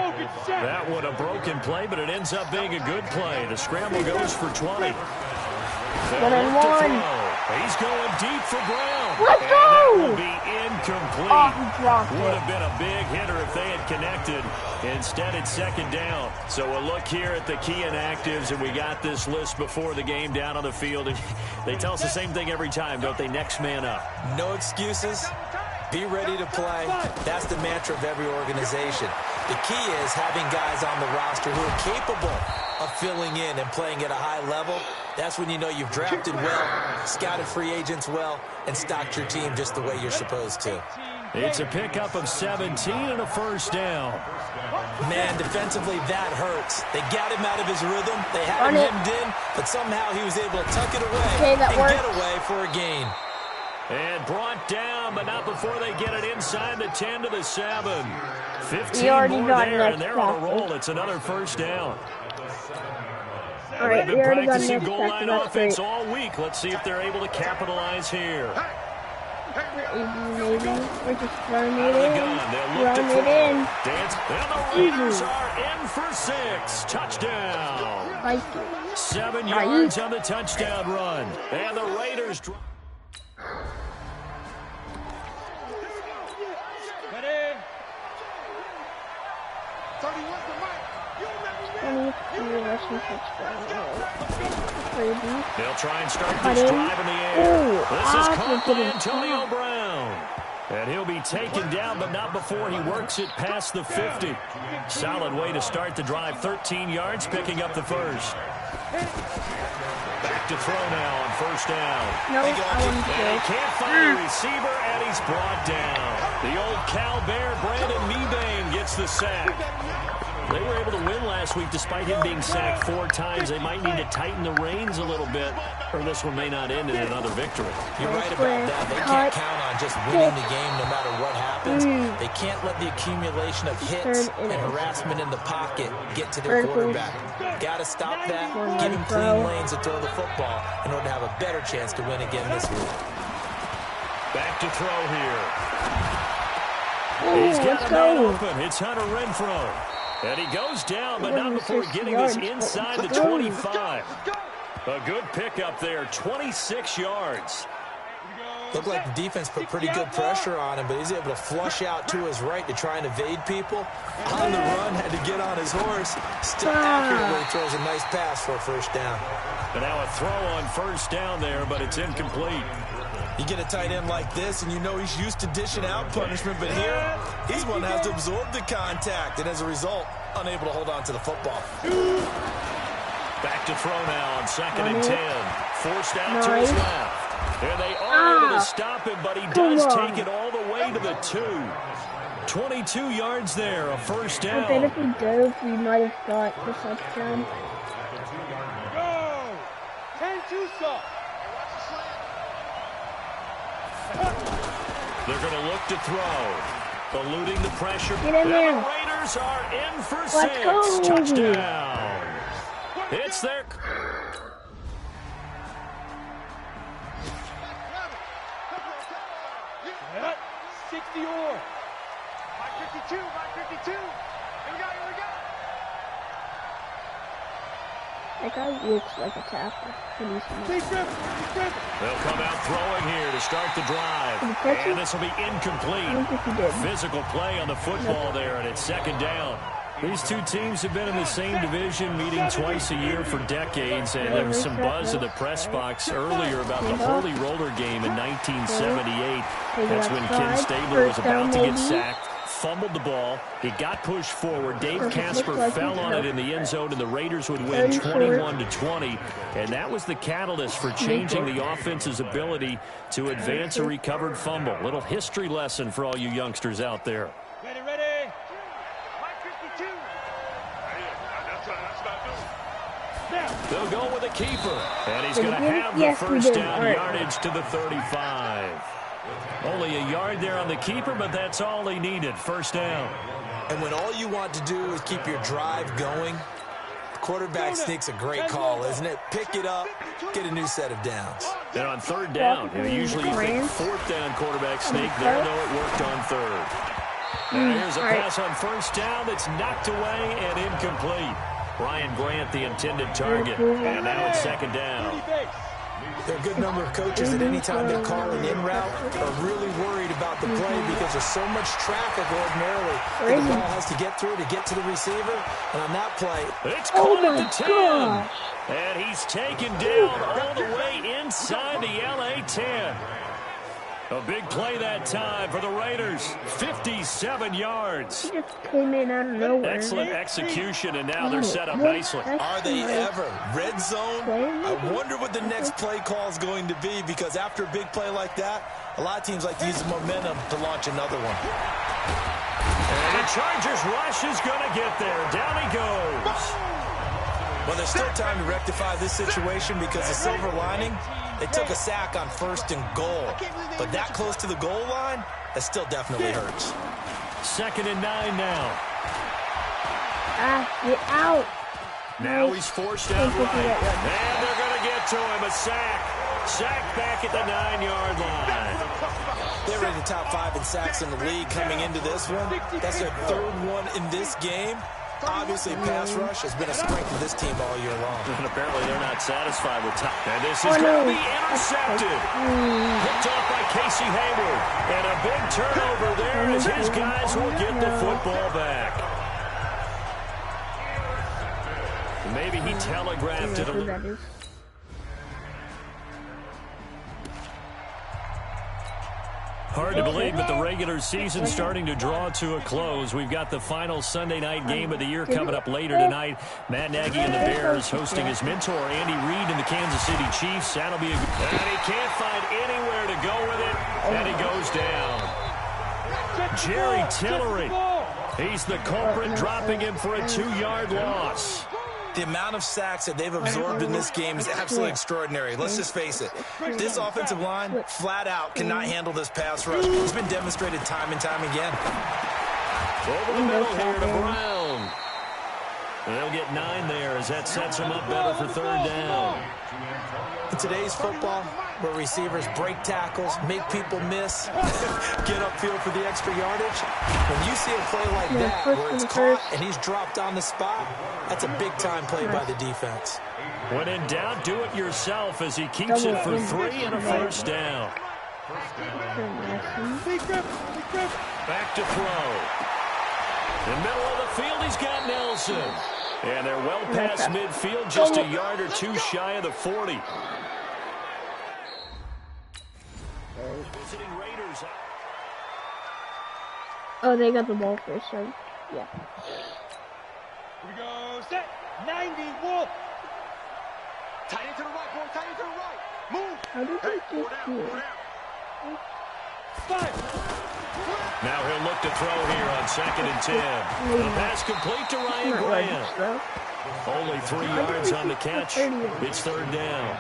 That one a broken play, but it ends up being a good play. The scramble goes for 20. 1-on-1. He's going deep for Brown. Let's and go! That will be incomplete. Oh, he dropped Would it. have been a big hitter if they had connected. Instead, it's second down. So a look here at the key inactives, and we got this list before the game down on the field. And they tell us the same thing every time, don't they? Next man up. No excuses. Be ready to play. That's the mantra of every organization. The key is having guys on the roster who are capable of filling in and playing at a high level. That's when you know you've drafted well, scouted free agents well, and stocked your team just the way you're supposed to. It's a pickup of 17 and a first down. Man, defensively, that hurts. They got him out of his rhythm. They had him hemmed in, but somehow he was able to tuck it away and get away for a gain. And brought down, but not before they get it inside the 10 to the 7. 15 more there, and they're on a roll. It's another first down. All right, They've been practicing goal line offense all week. Let's see if they're able to capitalize here. Maybe we're just throwing it in. Run it in. Dance. And the Raiders are in for 6. Touchdown. 7 yards on the touchdown run. And the Raiders... They'll try and start this drive in the air. This is caught by Antonio Brown. And he'll be taken down, but not before he works it past the 50. Solid way to start the drive. 13 yards, picking up the first. Back to throw now on first down. No, I he can't find a receiver, and he's brought down. The old Cal Bear, Brandon Mebane, gets the sack. They were able to win last week despite him being sacked 4 times. They might need to tighten the reins a little bit, or this one may not end in another victory. You're right about that. They can't count on just winning the game no matter what happens. They can't let the accumulation of hits and harassment in the pocket get to their quarterback. Got to stop that, give him clean lanes to throw the football in order to have a better chance to win again this week. Back to throw here. He's got a man open. It's Hunter Renfrow. And he goes down, but not before getting this inside the 25. A good pickup there, 26 yards. Looked like the defense put pretty good pressure on him, but he's able to flush out to his right to try and evade people. On the run, had to get on his horse. Still accurately throws a nice pass for a first down. And now a throw on first down there, but it's incomplete. You get a tight end like this, and you know he's used to dishing out punishment, but here, he's one that has to absorb the contact, and as a result, unable to hold on to the football. Back to throw now on 2nd and 10. Forced out to his left. And they are able to stop him, but he does take it all the way to the 2. 22 yards there, a first down. I bet if he dove, we might have got the touchdown. Go! 10-2 stop. They're going to look to throw. Eluding the pressure. Get in there. The Raiders are in for 6. Let's go. Touchdown. It's their... Yeah, 60 or. 552, 552. Here we go, here we go. That guy looks like a tackle. They'll come out throwing here to start the drive. And this will be incomplete. Physical play on the football there, and it's 2nd down. These two teams have been in the same division, meeting twice a year for decades, and there was some buzz in the press box earlier about the Holy Roller game in 1978. That's when Ken Stabler was about to get sacked, fumbled the ball, it got pushed forward. Dave Casper fell on it in the end zone, and the Raiders would win 21-20, and that was the catalyst for changing the offense's ability to advance a recovered fumble. Little history lesson for all you youngsters out there. Ready, ready. 552. They'll go with a keeper, and he's going to have the first down yardage to the 35. Only a yard there on the keeper, but that's all he needed. First down. And when all you want to do is keep your drive going, the quarterback sneak's a great call, isn't it? Pick it up, get a new set of downs. And on 3rd down, usually you think 4th down quarterback sneak. There, though, it worked on 3rd. And here's a pass on 1st down that's knocked away and incomplete. Ryan Grant, the intended target. And now it's 2nd down. There are a good number of coaches that any time they're calling in route are really worried about the play because there's so much traffic ordinarily that the ball has to get through to get to the receiver. And on that play, it's caught at the 10. And he's taken down all the way inside the LA 10. A big play that time for the Raiders. 57 yards. He just came in out of nowhere. Excellent execution, and now they're set up nicely. Are they ever? Red zone? I wonder what the next play call is going to be, because after a big play like that, a lot of teams like to use momentum to launch another one. And the Chargers rush is going to get there. Down he goes. Well, there's still time to rectify this situation, because the silver lining, they took a sack on 1st and goal. But that close to the goal line, that still definitely hurts. 2nd and 9 now. Get out. Now he's forced out right. And they're going to get to him. A sack. Sack back at the 9-yard line. They're in the top 5 in sacks in the league coming into this one. That's their 3rd one in this game. Obviously, pass rush has been a strength of this team all year long. And apparently they're not satisfied with time. And this is going to be intercepted. Picked off by Casey Hayward. And a big turnover there as his guys will get the football back. Maybe he telegraphed it a little. Hard to believe, but the regular season's starting to draw to a close. We've got the final Sunday night game of the year coming up later tonight. Matt Nagy and the Bears hosting his mentor, Andy Reid, and the Kansas City Chiefs. That'll be a good... And he can't find anywhere to go with it, and he goes down. Jerry Tillery. He's the culprit, dropping him for a 2-yard loss. The amount of sacks that they've absorbed in this game is absolutely extraordinary. Let's just face it. This offensive line, flat out, cannot handle this pass rush. It's been demonstrated time and time again. Over the middle here to Brown. They'll get 9 there as that sets them up better for 3rd down. In today's football, where receivers break tackles, make people miss, get upfield for the extra yardage, when you see a play like that where it's caught and he's dropped on the spot, that's a big-time play by the defense. When in doubt, do it yourself as he keeps it for 3 and a 1st down. Back to throw. In the middle of the field, he's got Nelson. And they're well past midfield, just a yard or 2 shy of the 40. Visiting Raiders. Oh, they got the ball first, right? Yeah. Here we go, set, 90, Wolf. Tight into the right, boy, tight into the right. Move. How did they just do it? 5. Now he'll look to throw here on 2nd and 10. The pass complete to Ryan Grant. Only 3 yards on the catch. It's 3rd down.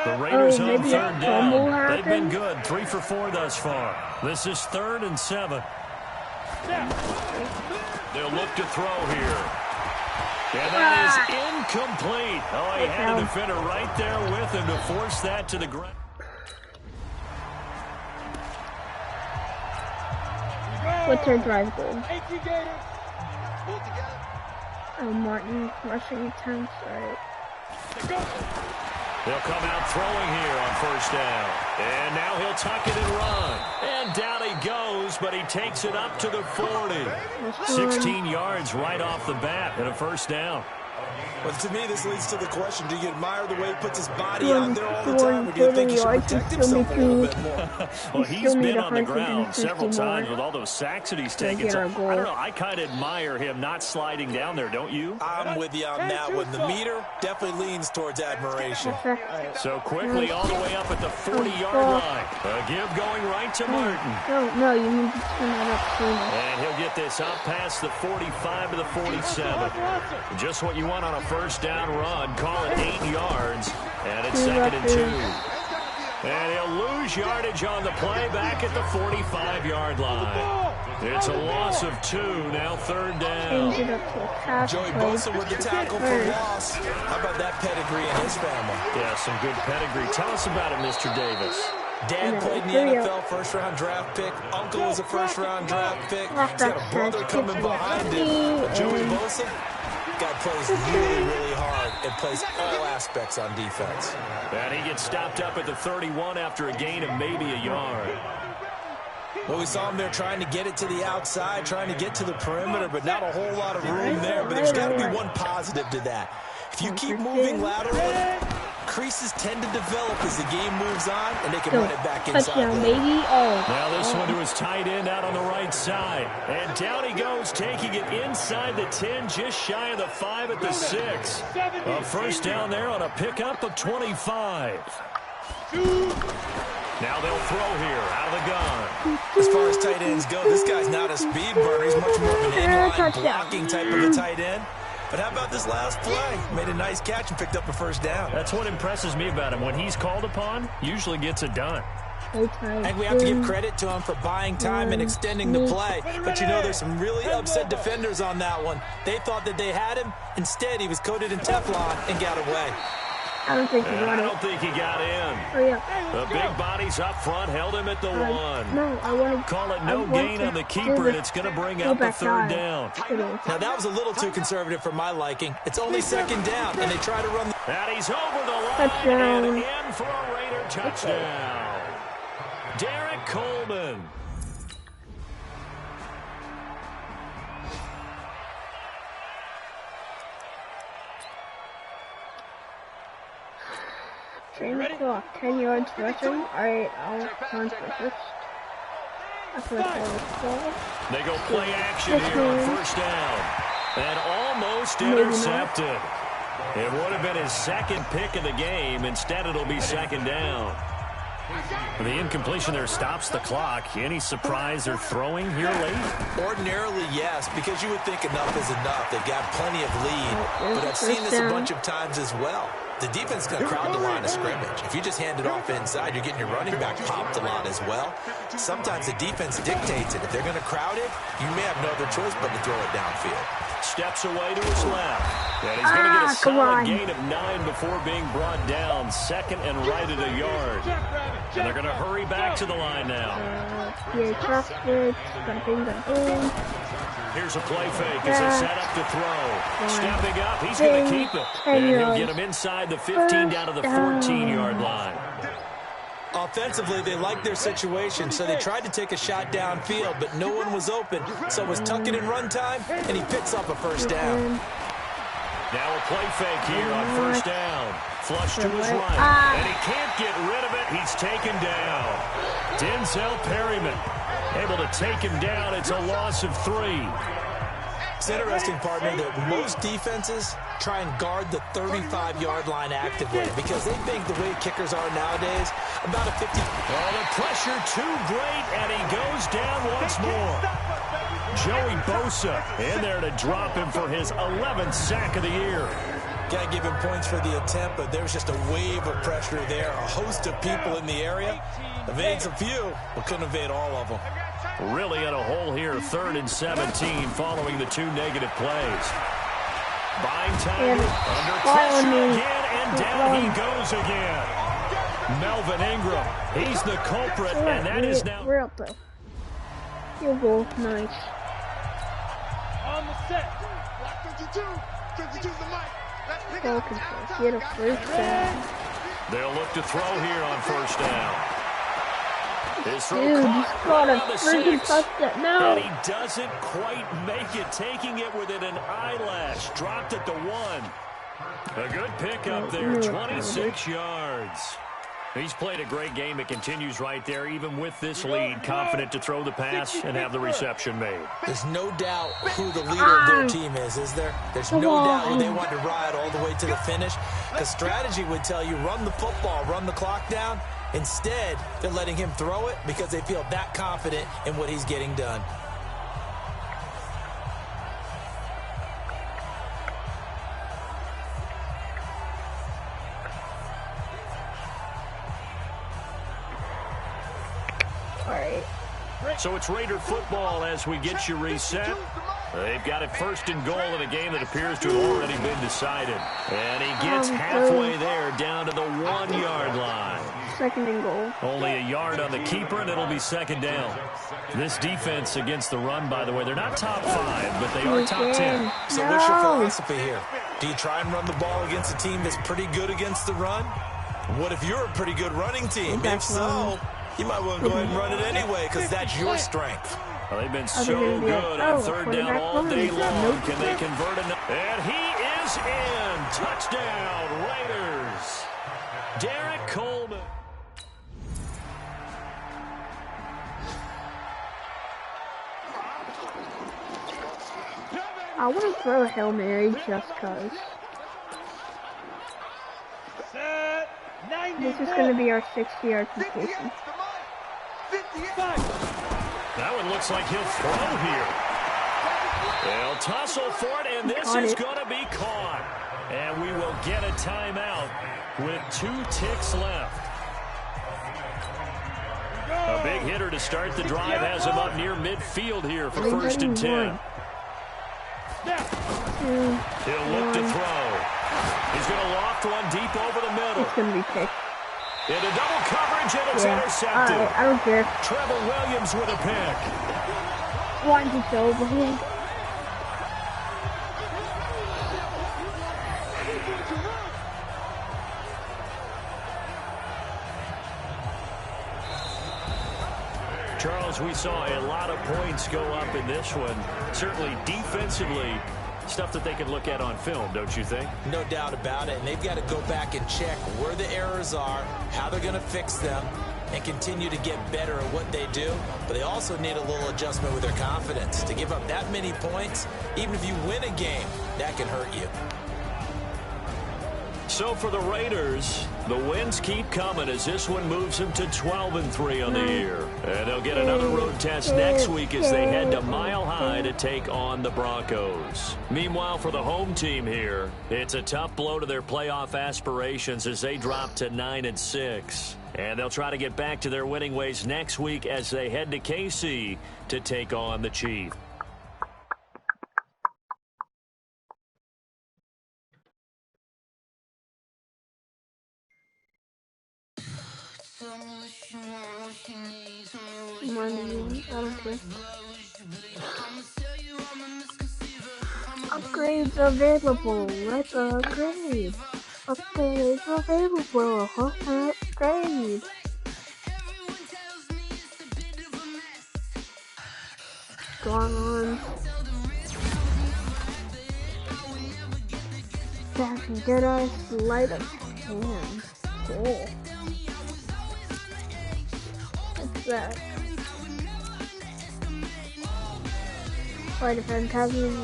The Raiders home 3rd down. They've been good. 3 for 4 thus far. This is 3rd and 7. They'll look to throw here. And that is incomplete. Oh, he had a defender right there with him to force that to the ground. What's her drive goal? Oh, Martin rushing attempts, right? They'll come out throwing here on 1st down. And now he'll tuck it and run. And down he goes, but he takes it up to the 40. 16 yards right off the bat and a 1st down. Well, to me, this leads to the question, do you admire the way he puts his body out there all the time, or do you think he should protect himself a little bit more? Well, he's been on the ground several times with all those sacks that he's taken. So, I don't know, I kind of admire him not sliding down there, don't you? I'm with you on that one. The meter definitely leans towards admiration. So quickly all the way up at the 40-yard line. A give going right to Martin. No, you need to turn that up sooner. And he'll get this up past the 45 to the 47. Just what you want on a 1st down run. Call it 8 yards. And it's 2nd and 2. And he'll lose yardage on the play back at the 45-yard line. It's a loss of 2. Now 3rd down. Joey Bosa with the tackle for loss. How about that pedigree in his family? Yeah, some good pedigree. Tell us about it, Mr. Davis. Dad played in the NFL, 1st-round draft pick. Uncle was a 1st-round draft pick. He's got a brother coming behind him. Joey Bosa, guy plays really, really hard and plays all aspects on defense. And he gets stopped up at the 31 after a gain of maybe a yard. Well, we saw him there trying to get it to the outside, trying to get to the perimeter, but not a whole lot of room there. But there's got to be one positive to that. If you keep moving laterally, creases tend to develop as the game moves on, and they can run it back inside. Touchdown, baby. Oh. Now this one to his tight end out on the right side. And down he goes, taking it inside the 10, just shy of the 5 at the 6. A first down there on a pickup of 25. Now they'll throw here out of the gun. As far as tight ends go, this guy's not a speed burner. He's much more of an inline blocking type of a tight end. But how about this last play? Made a nice catch and picked up a first down. That's what impresses me about him. When he's called upon, usually gets it done. And we have to give credit to him for buying time and extending the play. But you know, there's some really upset defenders on that one. They thought that they had him. Instead, he was coated in Teflon and got away. I don't think he got it. I don't think he got in. Hurry up. The big bodies up front held him at the 1. No, I want to call it no gain on the keeper, and it's going to bring up the third down. Now, that was a little too conservative for my liking. It's only second down, and they try to run. And he's over the line Touchdown. and in for a Raider touchdown. Derek Coleman. Train the clock. 10 yards rushing. Alright, I'll run for first. After I throw the ball. They go play action here on first down. And almost intercepted. It would have been his second pick of the game. Instead, it'll be second down. The incompletion there stops the clock. Any surprise they're throwing here late? Ordinarily, yes, because you would think enough is enough. They've got plenty of lead. But I've seen this a bunch of times as well. The defense is going to crowd the line of scrimmage. If you just hand it off inside, you're getting your running back popped a lot as well. Sometimes the defense dictates it. If they're going to crowd it, you may have no other choice but to throw it downfield. Steps away to his left. And he's going to get a solid gain of 9 before being brought down. Second and right at a yard. And they're going to hurry back to the line now. Here's a play fake as they set up to throw. Stepping up, he's going to keep it. And he'll get him inside the 15 down to the 14-yard line. Offensively, they liked their situation, so they tried to take a shot downfield, but no one was open. So it was tuck it in run time, and he picks up a first down. Now a play fake here on first down. Flush to his right, and he can't get rid of it. He's taken down. Denzel Perryman able to take him down. It's a loss of 3. It's interesting, partner, that most defenses try and guard the 35-yard line actively because they think the way kickers are nowadays, about a 50. Oh, the pressure too great, and he goes down once more. Joey Bosa in there to drop him for his 11th sack of the year. Got to give him points for the attempt, but there's just a wave of pressure there. A host of people in the area. Evades a few, but couldn't evade all of them. Really in a hole here, 3rd and 17 following the 2 negative plays. Buying time under pressure again, and down he goes again. Melvin Ingram, he's the culprit, and that is now. We're up though. Field goal, nice. On the set. Block 52. 52's the mic. Let's pick Ball control. Get a first down. They'll look to throw here on first down. His throw Dude, he's got a around the freaking 6. touchdown. No. And he doesn't quite make it, taking it within an eyelash. Dropped at the 1. A good pickup there, 26 yards. He's played a great game. It continues right there, even with this lead. Confident to throw the pass and have the reception made. There's no doubt who the leader of their team is there? There's no doubt who they want to ride all the way to the finish. Because strategy would tell you, run the football, run the clock down. Instead, they're letting him throw it because they feel that confident in what he's getting done. So it's Raider football as we get you reset. They've got it 1st and goal in a game that appears to have already been decided. And he gets halfway there down to the 1-yard line. 2nd and goal. Only a yard on the keeper, and it'll be 2nd down. This defense against the run, by the way, they're not top 5, but they are top 10. So what's your philosophy here? Do you try and run the ball against a team that's pretty good against the run? What if you're a pretty good running team? If so, you might want to go ahead and run it anyway because that's your strength. Well, they've been so good on 3rd down all day long. Can they convert it? And he is in. Touchdown, Raiders. Derek Coleman. I want to throw a Hail Mary just cause. This is going to be our 60-yard completion. That one looks like he'll throw here. They'll tussle for it, and this is going to be caught. And we will get a timeout with 2 ticks left. A big hitter to start the drive has him up near midfield here for 1st and 10. He'll look to throw. He's going to loft one deep over the middle. It's going to be picked. Into double coverage, and it's intercepted. I don't care. Trevor Williams with a pick. Why did you throw overhand? Charles, we saw a lot of points go up in this one. Certainly defensively, stuff that they can look at on film, don't you think? No doubt about it. And they've got to go back and check where the errors are, how they're going to fix them, and continue to get better at what they do. But they also need a little adjustment with their confidence. To give up that many points, even if you win a game, that can hurt you. So for the Raiders, the wins keep coming as this one moves them to 12-3 on the year. And they'll get another road test next week as they head to Mile High to take on the Broncos. Meanwhile, for the home team here, it's a tough blow to their playoff aspirations as they drop to 9-6. And they'll try to get back to their winning ways next week as they head to KC to take on the Chiefs. Upgrades available. Let's upgrade. Upgrades available. Upgrade. Gone on. Daffy Deadeye Sleight of Hand. Cool. What's that? Sleight of Hand has an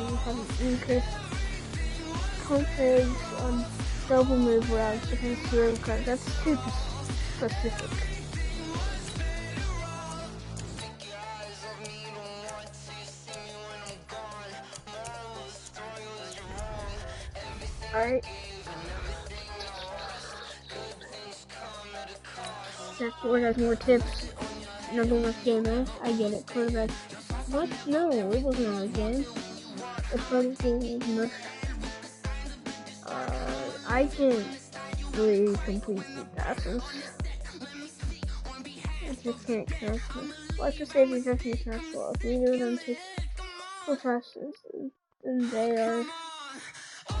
increased confidence on double move routes against zero cards. That's too specific. Alright. That board has more tips. Another one game, eh? I get it. Quarterback. What? No, it wasn't a game. The first game was much. I didn't really complete the passes. I just can't count them. Let's just say we just use our well. If neither of them takes the passes, then they are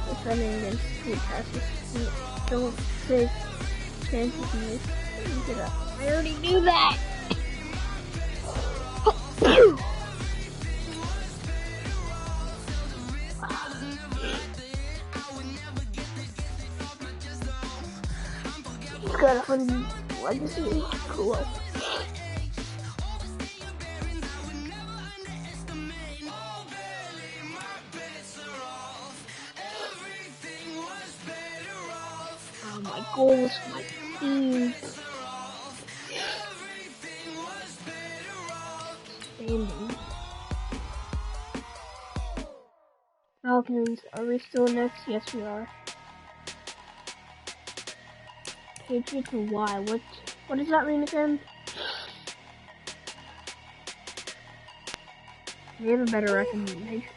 defending against two passes. Don't take chances in this. Get up. I already knew that! He's got 100 legacy. Cool. Oh, my goals, my team. Standing. Falcons, are we still next? Yes, we are. Patriots and Y. What does that mean again? We have a better record than the Patriots.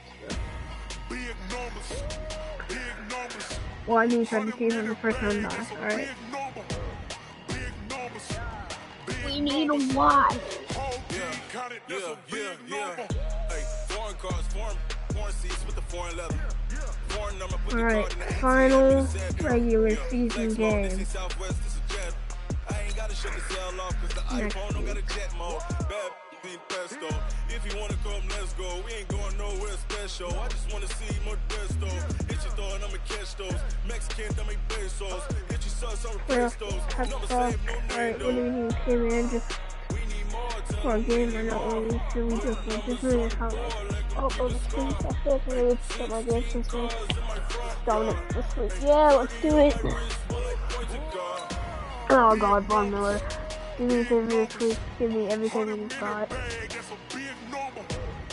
Well, I mean, try to see from the first round die. Alright. We need a Y. Alright, final regular season game. Next week. cash show. I just wanna see more Modesto. Hit your throw and I'ma catch those. Mexican, that make pesos. Hit your sauce, I'll replace those. Never save no Alright, what do we need? Okay, man, just for a game or not really. Should we just really how the street. I feel like I really get my game since we dominant this week. Yeah, let's do it. Oh god, Von Miller. Do me a favor this week. Give me everything you've got.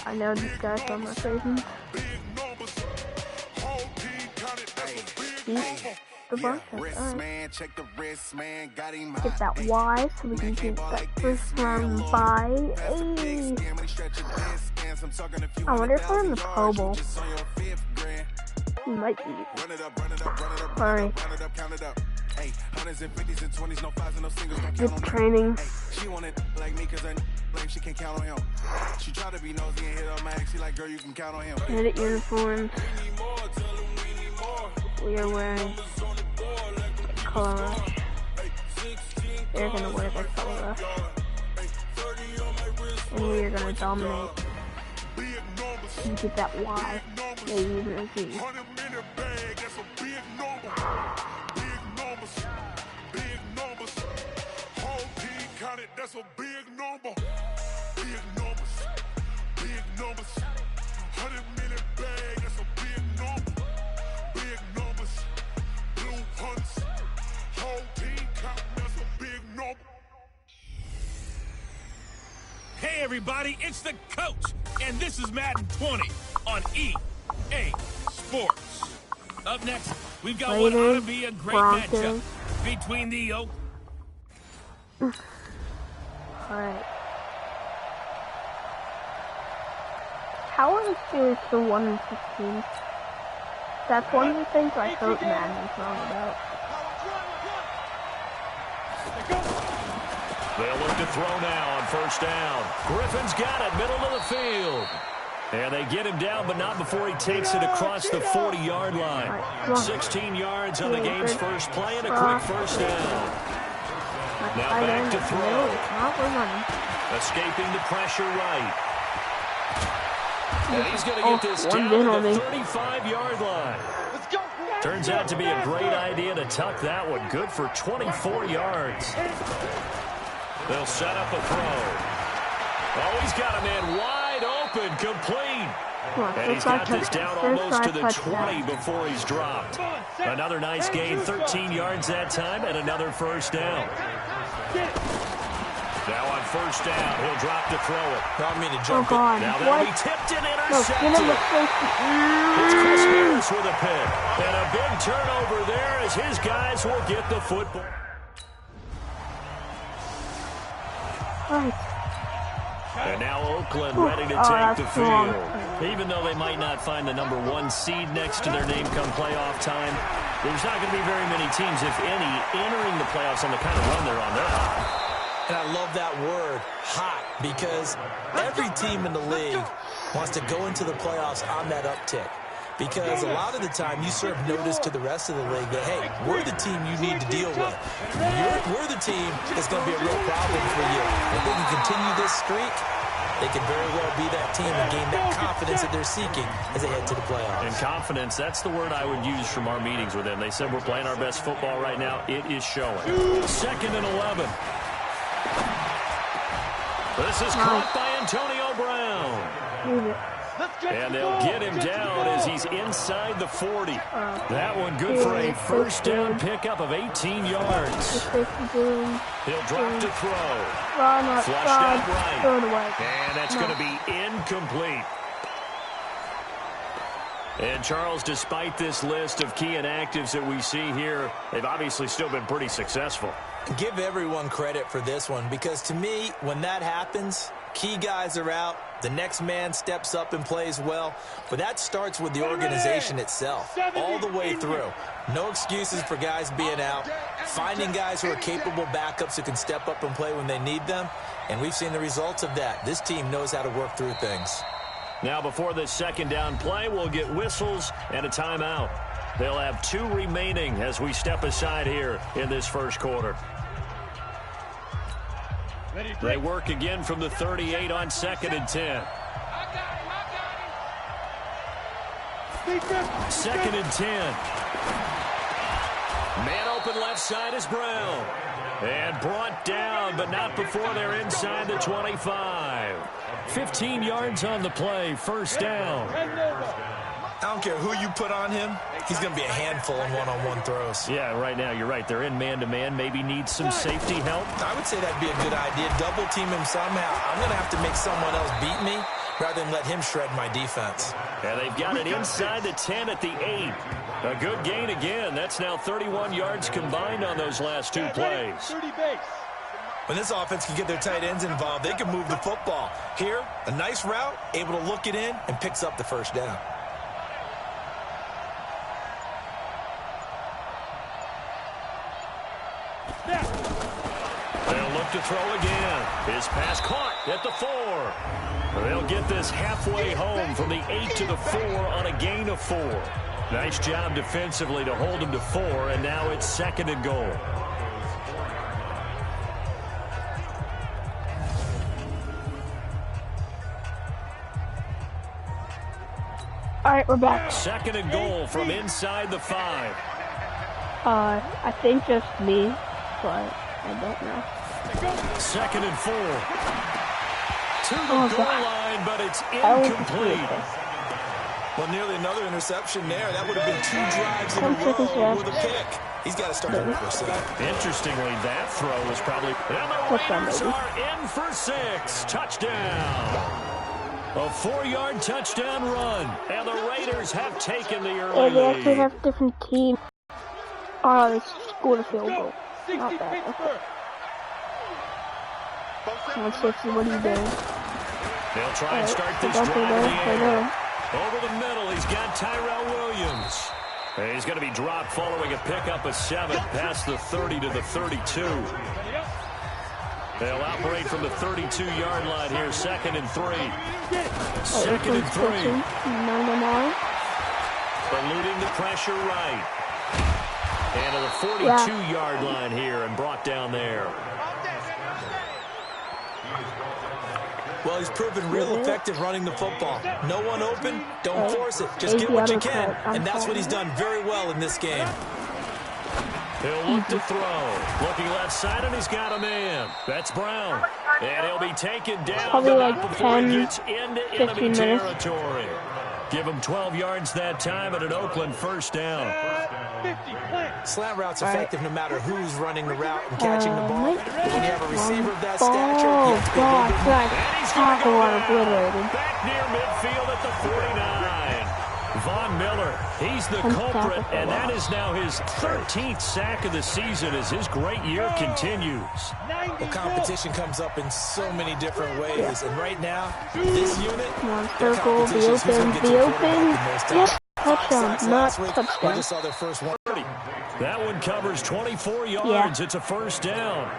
I know these guys are my favorite. The Broncos. Alright. Get that Y so we can get that first round bye. Hey. I wonder if we're in the Pro Bowl. We might be. Sorry. Good training. She wanted like me cause I blame she can't count on him. She tried to be nosy and hit up my ex. She like, girl, you can count on him. Edit uniforms. We are wearing color rush. They're gonna wear their color rush. And we are gonna dominate. You get that Y. Maybe even a Z. That's a big number. Big numbers. Big numbers. 100-minute bag. That's a big number. Big numbers. Blue hunts. Whole team count. That's a big number. Hey everybody, it's the coach, and this is Madden 20 on EA Sports. Up next, we've got what ought to be a great matchup between the Alright. How are the Steelers still 1-15? That's one of the things I hope Madden is wrong about. They'll look to throw now on first down. Griffin's got it, middle of the field. And they get him down, but not before he takes it across the 40-yard line. 16 yards on the game's first play and a quick first down. Now back to throw. Escaping the pressure right. And he's going to get this down to the 35-yard line. Turns out to be a great idea to tuck that one. Good for 24 yards. They'll set up a throw. Oh, he's got a man wide open, complete. And he's got this down almost to the 20 before he's dropped. Another nice gain, 13 yards that time, and another first down. Now on first down, he'll drop to throw it. Not me to jump it. Now that'll be tipped and intercepted. It's Chris Harris with a pick. And a big turnover there as his guys will get the football. And now Oakland ready to take the field. Even though they might not find the number 1 seed next to their name come playoff time, there's not going to be very many teams, if any, entering the playoffs on the kind of run they're on. They're hot. And I love that word, hot, because every team in the league wants to go into the playoffs on that uptick. Because a lot of the time you serve notice to the rest of the league that, hey, we're the team you need to deal with. We're the team that's going to be a real problem for you. If they can continue this streak, they can very well be that team and gain that confidence that they're seeking as they head to the playoffs. And confidence, that's the word I would use from our meetings with them. They said we're playing our best football right now. It is showing. 2nd and 11. This is caught by Antonio Brown. And they'll get him down as he's inside the 40. That one good for a first down pickup of 18 yards. He'll drop to throw. Flushed out right. And that's going to be incomplete. And Charles, despite this list of key inactives that we see here, they've obviously still been pretty successful. Give everyone credit for this one, because to me, when that happens, key guys are out, the next man steps up and plays well, but that starts with the organization itself, all the way through. No excuses for guys being out, finding guys who are capable backups who can step up and play when they need them, and we've seen the results of that. This team knows how to work through things. Now before this second down play, we'll get whistles and a timeout. They'll have 2 remaining as we step aside here in this first quarter. They work again from the 38 on 2nd and 10. 2nd and 10. Man open left side is Brown. And brought down, but not before they're inside the 25. 15 yards on the play, 1st down. I don't care who you put on him. He's going to be a handful in one-on-one throws. Yeah, right now you're right. They're in man-to-man. Maybe need some safety help. I would say that'd be a good idea. Double team him somehow. I'm going to have to make someone else beat me rather than let him shred my defense. And they've got it inside the 10 at the 8. A good gain again. That's now 31 yards combined on those last 2 plays. When this offense can get their tight ends involved, they can move the football. Here, a nice route, able to look it in, and picks up the 1st down. They'll look to throw again. His pass caught at the 4. They'll get this halfway home from the 8 to the 4 on a gain of 4. Nice job defensively to hold him to 4, and now it's 2nd and goal. All right, we're back. 2nd and goal from inside the 5. I think just me, but I don't know. 2nd and 4. To the goal line, but it's incomplete. Well, nearly another interception there. That would have been 2 drives in a row with a pick. He's got to start over for a second. Interestingly, that throw was probably... And the Raiders are in for 6. Touchdown. A 4-yard touchdown run. And the Raiders have taken the early they actually lead. have different teams. Oh, they scored a field goal. Not bad. Okay. 160, what are you doing? They'll try and start this drive in the air. Over the middle, he's got Tyrell Williams. And he's going to be dropped following a pickup of 7 past the 30 to the 32. They'll operate from the 32-yard line here, 2nd and 3. 2nd and 3. Eluding the pressure right. And to the 42-yard line here and brought down there. Well, he's proven real effective running the football. No one open, don't force it. Just get what you can, and that's what he's done very well in this game. He'll look to throw. Looking left side, and he's got a man. That's Brown. And he'll be taken down probably like before 10, he gets into 15 enemy minutes. territory. Give him 12 yards that time at an Oakland 1st down. Slant route's effective no matter who's running the route and catching the ball. But when you have a receiver of that stature, you have to be a little bit more. And he's going to go back near midfield at the 49. Von Miller, he's the culprit, and that is now his 13th sack of the season as his great year continues. Well, competition comes up in so many different ways, and right now, this unit, circle, be open, yep, touchdown, not touchdown. We just saw their first one. That one covers 24 yards. It's a 1st down.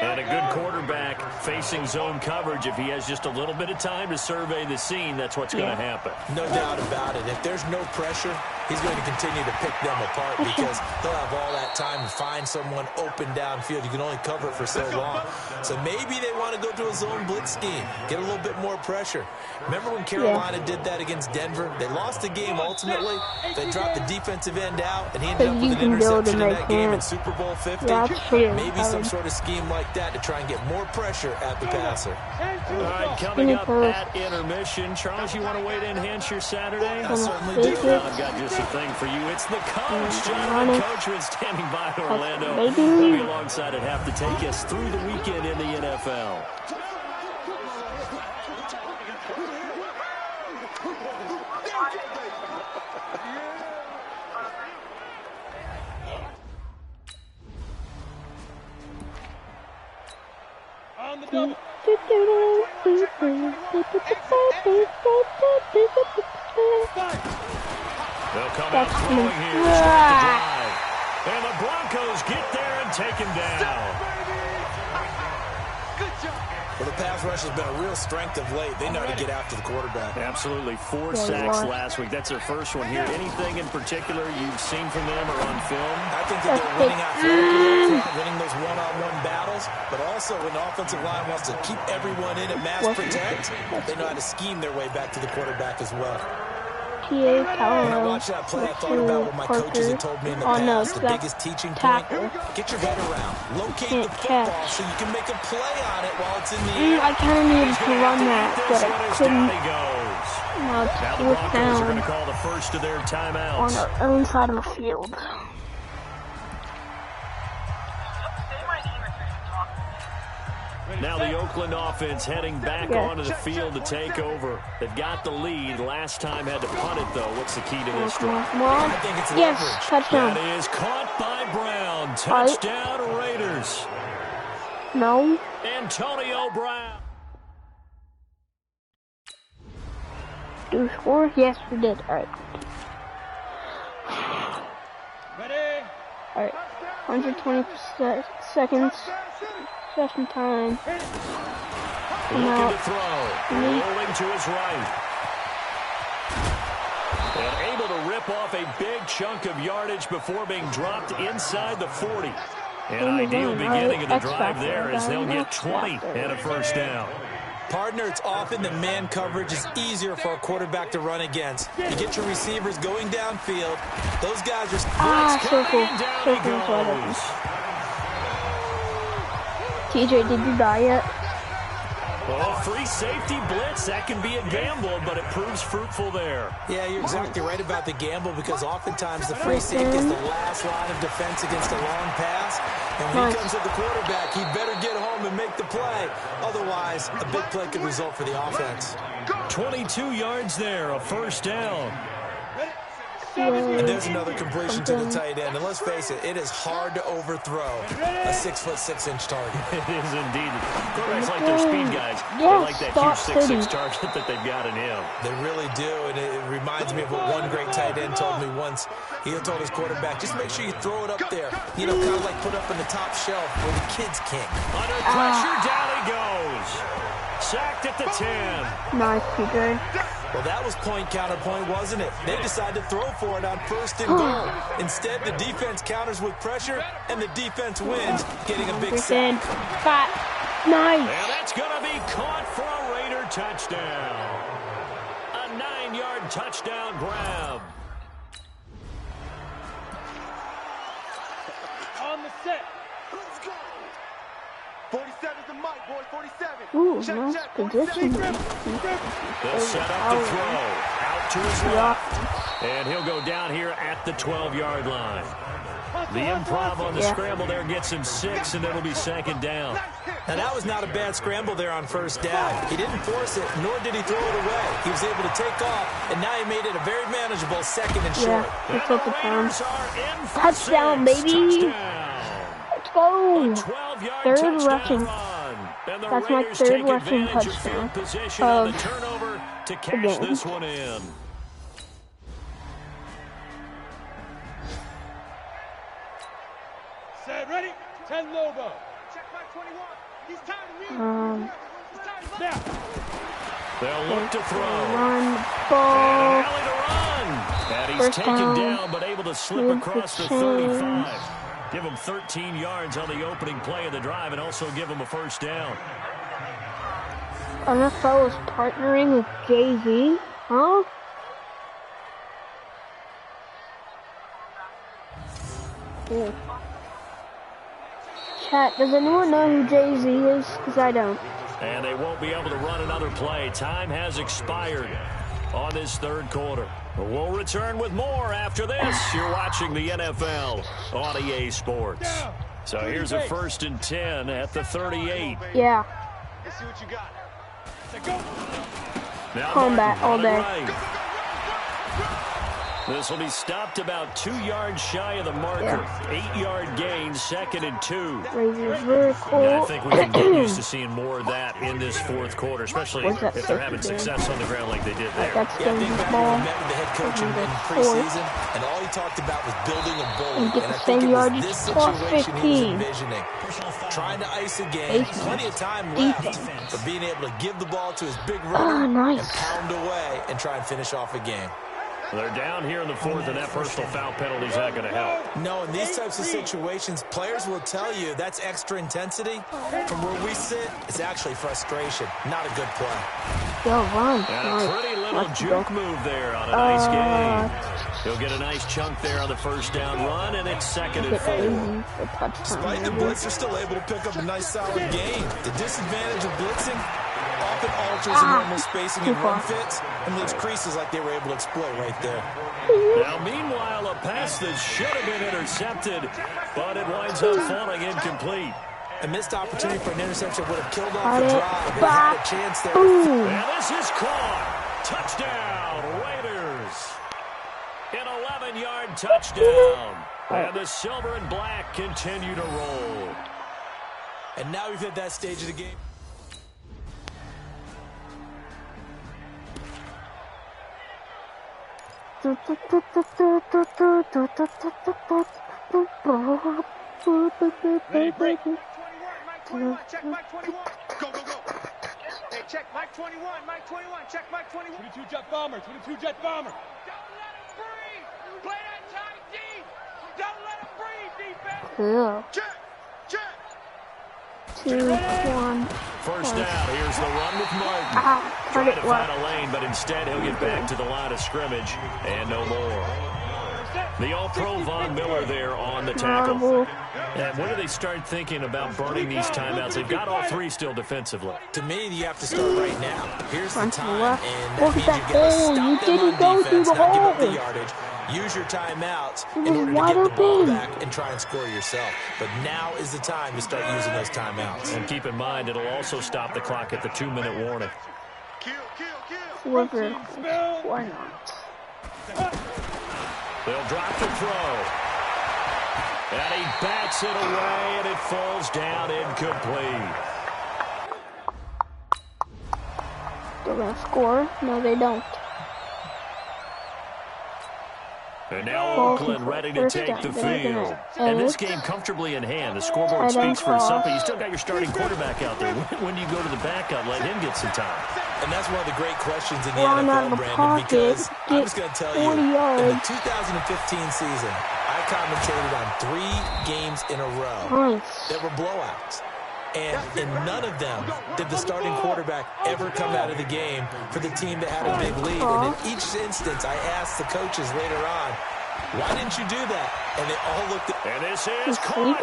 And a good quarterback facing zone coverage. If he has just a little bit of time to survey the scene, that's what's going to happen. No doubt about it. If there's no pressure, he's going to continue to pick them apart because he'll have all that time to find someone open downfield. You can only cover it for so long. So maybe they want to go to a zone blitz scheme, get a little bit more pressure. Remember when Carolina did that against Denver? They lost the game ultimately. They dropped the defensive end out, and he ended up with an interception in that game in Super Bowl 50. Maybe some sort of scheme like that to try and get more pressure at the passer. All right, coming up at intermission. Charles, you want to wait to enhance your Saturday? I certainly do. I've got just a thing for you. It's the coach, Jonathan Coachman, standing by in Orlando. He'll be alongside at half to take us through the weekend in the NFL. On the double. They'll come out throwing here to start the drive. And the Broncos get there and take him down. Good job. Well, the pass rush has been a real strength of late. They know how to get after the quarterback. Absolutely. 4 sacks last week. That's their first one here. Anything in particular you've seen from them or on film? I think that they're winning athletically up front, winning those one-on-one battles, but also when the offensive line wants to keep everyone in and mass protect, they know how to scheme their way back to the quarterback as well. TA, When I Calero, watched that play, I thought about what my coaches had told me in the past. The biggest teaching point, get your head around. Locate the football so you can make a play on it while it's in the air. I kind of needed to run that, but I couldn't. Now it's Now the fourth Broncos are going down to call the first of their on timeouts. our own side of the field. Now the Oakland offense heading back onto the field to take over. They've got the lead. Last time had to punt it, though. What's the key to this drive? I think it's Yes, leverage. touchdown. That is caught by Brown. Touchdown, Raiders. No. Antonio Brown. Do we score? Yes, we did. Alright. Ready? Alright. 120 seconds. Session time. Looking to throw. Rolling to his right. And able to rip off a big chunk of yardage before being dropped inside the 40. An ideal beginning of the drive there as they'll get 20 and a first down. Partner, it's often that man coverage is easier for a quarterback to run against. You get your receivers going downfield. Those guys are... Circle. Circle is wide open. TJ, did you die yet? Oh, free safety blitz. That can be a gamble, but it proves fruitful there. Yeah, you're exactly right about the gamble because oftentimes the free safety is the last line of defense against a long pass. And when he comes at the quarterback, he better get home and make the play. Otherwise, a big play could result for the offense. 22 yards there, a first down. And there's another completion to the tight end. And let's face it, it is hard to overthrow a 6'6" target. It is indeed. Quarterbacks like their speed guys. They like that huge 6'6" target that they've got in him. They really do. And it reminds me of what one great tight end told me once. He told his quarterback, just make sure you throw it up there. You know, kind of like put up in the top shelf where the kids can't. Under pressure, down he goes. Sacked at the 10. Nice, TJ. Well, that was point counterpoint, wasn't it? They decided to throw for it on first and goal. Instead, the defense counters with pressure, and the defense wins, getting a big sack. Nice. And that's going to be caught for a Raider touchdown. A 9-yard touchdown grab. On the set. Let's go. 47's the mic, boys. 47. Ooh, check, nice check. position. They'll set up the throw. Out to his left. And he'll go down here at the 12-yard line. The improv on the scramble there gets him 6, and it'll be second down. Now, that was not a bad scramble there on first down. He didn't force it, nor did he throw it away. He was able to take off, and now he made it a very manageable second and short. Yeah, took the time. Touchdown, baby. Let's go. Third rushing. That's my third rushing touchdown of to cash this one in. Set, ready? 10 Lobo. Check back 21. He's tired of now. They'll look to throw. Run, ball. And an alley to run. And he's taken down, but able to slip across the 35. Give him 13 yards on the opening play of the drive and also give him a first down. NFL is partnering with Jay-Z, huh? Yeah. Chat, does anyone know who Jay-Z is? Because I don't. And they won't be able to run another play. Time has expired on this third quarter. We'll return with more after this. You're watching the NFL on EA Sports. So here's a 1st and 10 at the 38. Yeah. Let's see what you got. Now Combat all day. Right. This will be stopped about 2 yards shy of the marker. 8-yard gain, 2nd and 2. Vertical. I think we can get used to seeing more of that in this fourth quarter, especially if they're having success on the ground like they did there. That's I think back when we met with the head coach in preseason, and all he talked about was building a bully. And I think it was this situation he was envisioning. Trying to ice a game, plenty of time left, but being able to give the ball to his big runner and pound away and try and finish off a game. They're down here in the fourth, and that personal foul penalty is not going to help. No, in these types of situations, players will tell you that's extra intensity. From where we sit, it's actually frustration, not a good play. Go run. And a pretty little juke move there on a nice game. He'll get a nice chunk there on the first down run, and it's 2nd and 4. Despite the blitz, they're still able to pick up a nice, solid gain. The disadvantage of blitzing often alters the normal spacing and run fits and leaves creases like they were able to exploit right there. Now, meanwhile, a pass that should have been intercepted, but it winds up falling incomplete. A missed opportunity for an interception would have killed off the drive. They had a chance there. And this is caught. Touchdown, Raiders. An 11-yard touchdown. And the silver and black continue to roll. And now we've hit that stage of the game. Ready, break. 21, check Mike 21. Go, go, go. Hey, check Mike 21, Mike 21, check Mike 21. 22 jet bomber, 22 jet bomber. Don't let him breathe. Play that tight D. Don't let him breathe, defense. Check, check. 2, 1. First down. Here's the run with Martin. Trying to find a lane, but instead he'll get back to the line of scrimmage and no more. The All-Pro Von Miller there on the tackle. And when do they start thinking about burning these timeouts? They've got all three still defensively. To me, you have to start right now. Here's the time, and Look that at means you that got to hole. stop You them didn't on go defense, through the not give up hole. the yardage. Use your timeouts It in was order to wide get the ball open. back and try and score yourself. But now is the time to start using those timeouts. And keep in mind, it'll also stop the clock at the 2-minute warning. Why not? They'll drop the throw. And he bats it away, and it falls down incomplete. They're going to score? No, they don't. And now Oakland ready to take the field. And this game comfortably in hand. The scoreboard speaks for itself, but you still got your starting quarterback out there. When do you go to the backup, let him get some time? And that's one of the great questions in the NFL, Brandon, because I'm just going to tell you, in the 2015 season, I commentated on 3 games in a row that were blowouts. And in none of them did the starting quarterback ever come out of the game for the team that had a big lead. And in each instance, I asked the coaches later on, why didn't you do that? And they all looked at... And this is caught.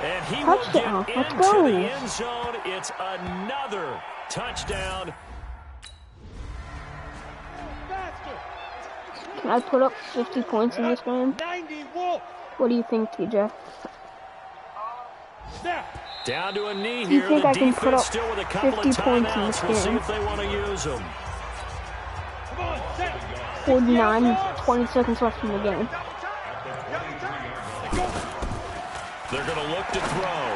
And he will get into the end zone. It's another touchdown. Can I put up 50 points in this game? What do you think, TJ? Down to a knee Do you here. think The I can put up defense still with a couple 50 of points in this timeouts. We'll see game? if they want to use them. 49, 20 seconds left in the game. They're going to look to throw.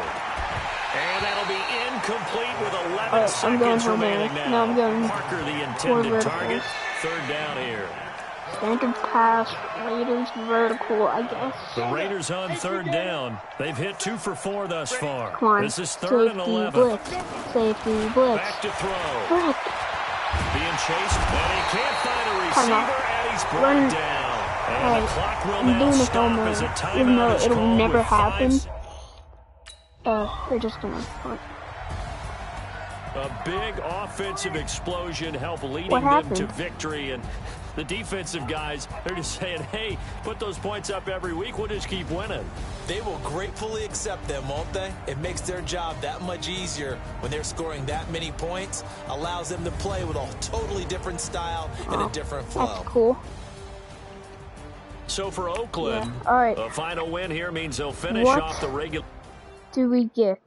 And that'll be incomplete with 11 I'm seconds going remaining there. now. No, I'm going Parker, the intended target. 3rd down here. Standard pass, Raiders vertical, I guess. The Raiders on 3rd down. They've hit 2 for 4 thus far. Come on. This is 3rd and 11. Blitz. Safety blitz. Back to throw. Frick. Being chased, and he can't find a receiver, and he's brought down. And the clock will now stop as a timeout even though is it'll called never with happen. 5. They're just gonna punt. A big offensive explosion helped leading them to victory, and the defensive guys, they're just saying, hey, put those points up every week, we'll just keep winning. They will gratefully accept them, won't they? It makes their job that much easier when they're scoring that many points, allows them to play with a totally different style and a different flow. That's cool. So for Oakland, All right. a final win here means they'll finish off the regular. Do we get?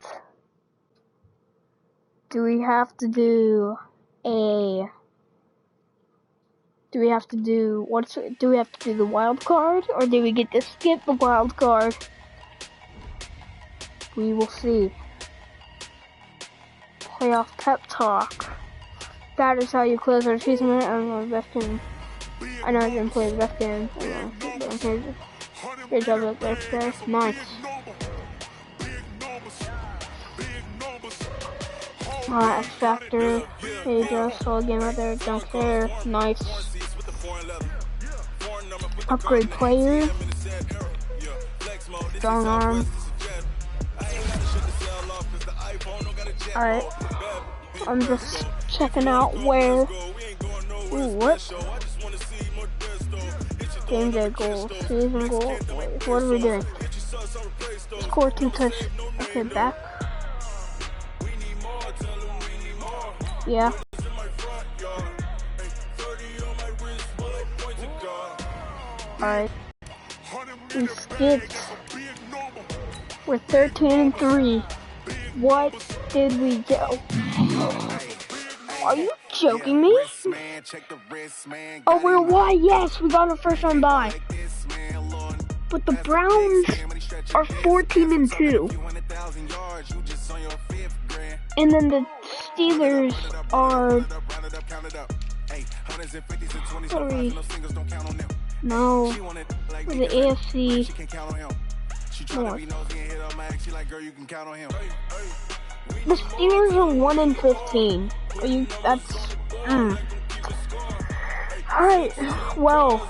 Do we have to do a? Do we have to do do we have to do the wild card, or do we get to skip the wild card? We will see. Playoff pep talk. That is how you close our season. I don't know the best game. I know I didn't play the best game. Good job up there today. Nice. X Factor. There you go. Solid game out there. Don't care. Nice. Upgrade player. Strong arm. Alright. I'm just checking out where. Ooh, what? Game day goal. Season goal. Wait, what are we doing? Score 2 touchdowns. Okay, back. Yeah. Alright. We skipped. We're 13-3. What did we do? Are you joking me? Oh, we're why? Yes, we got our first round bye. But the Browns are 14-2. And then the Steelers are 3. No, for the AFC North. The Steelers are 1-15. Are you? That's. Alright, well,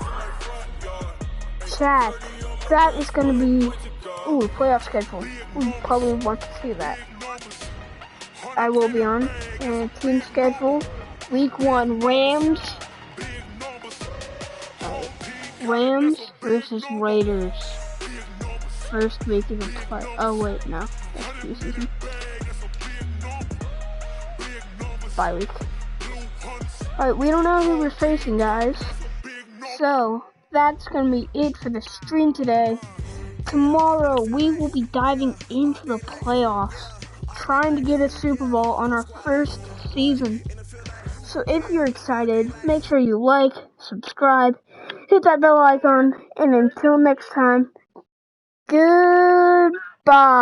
chat. That is gonna be. Ooh, playoff schedule. We probably want to see that. I will be on. Team schedule. Week 1, Rams. Rams versus Raiders. First week of the play. Oh wait, no, that's preseason. Bye week. Alright, we don't know who we're facing, guys. So that's gonna be it for the stream today. Tomorrow we will be diving into the playoffs, trying to get a Super Bowl on our first season. So if you're excited, make sure you like, subscribe, hit that bell icon, and until next time, goodbye.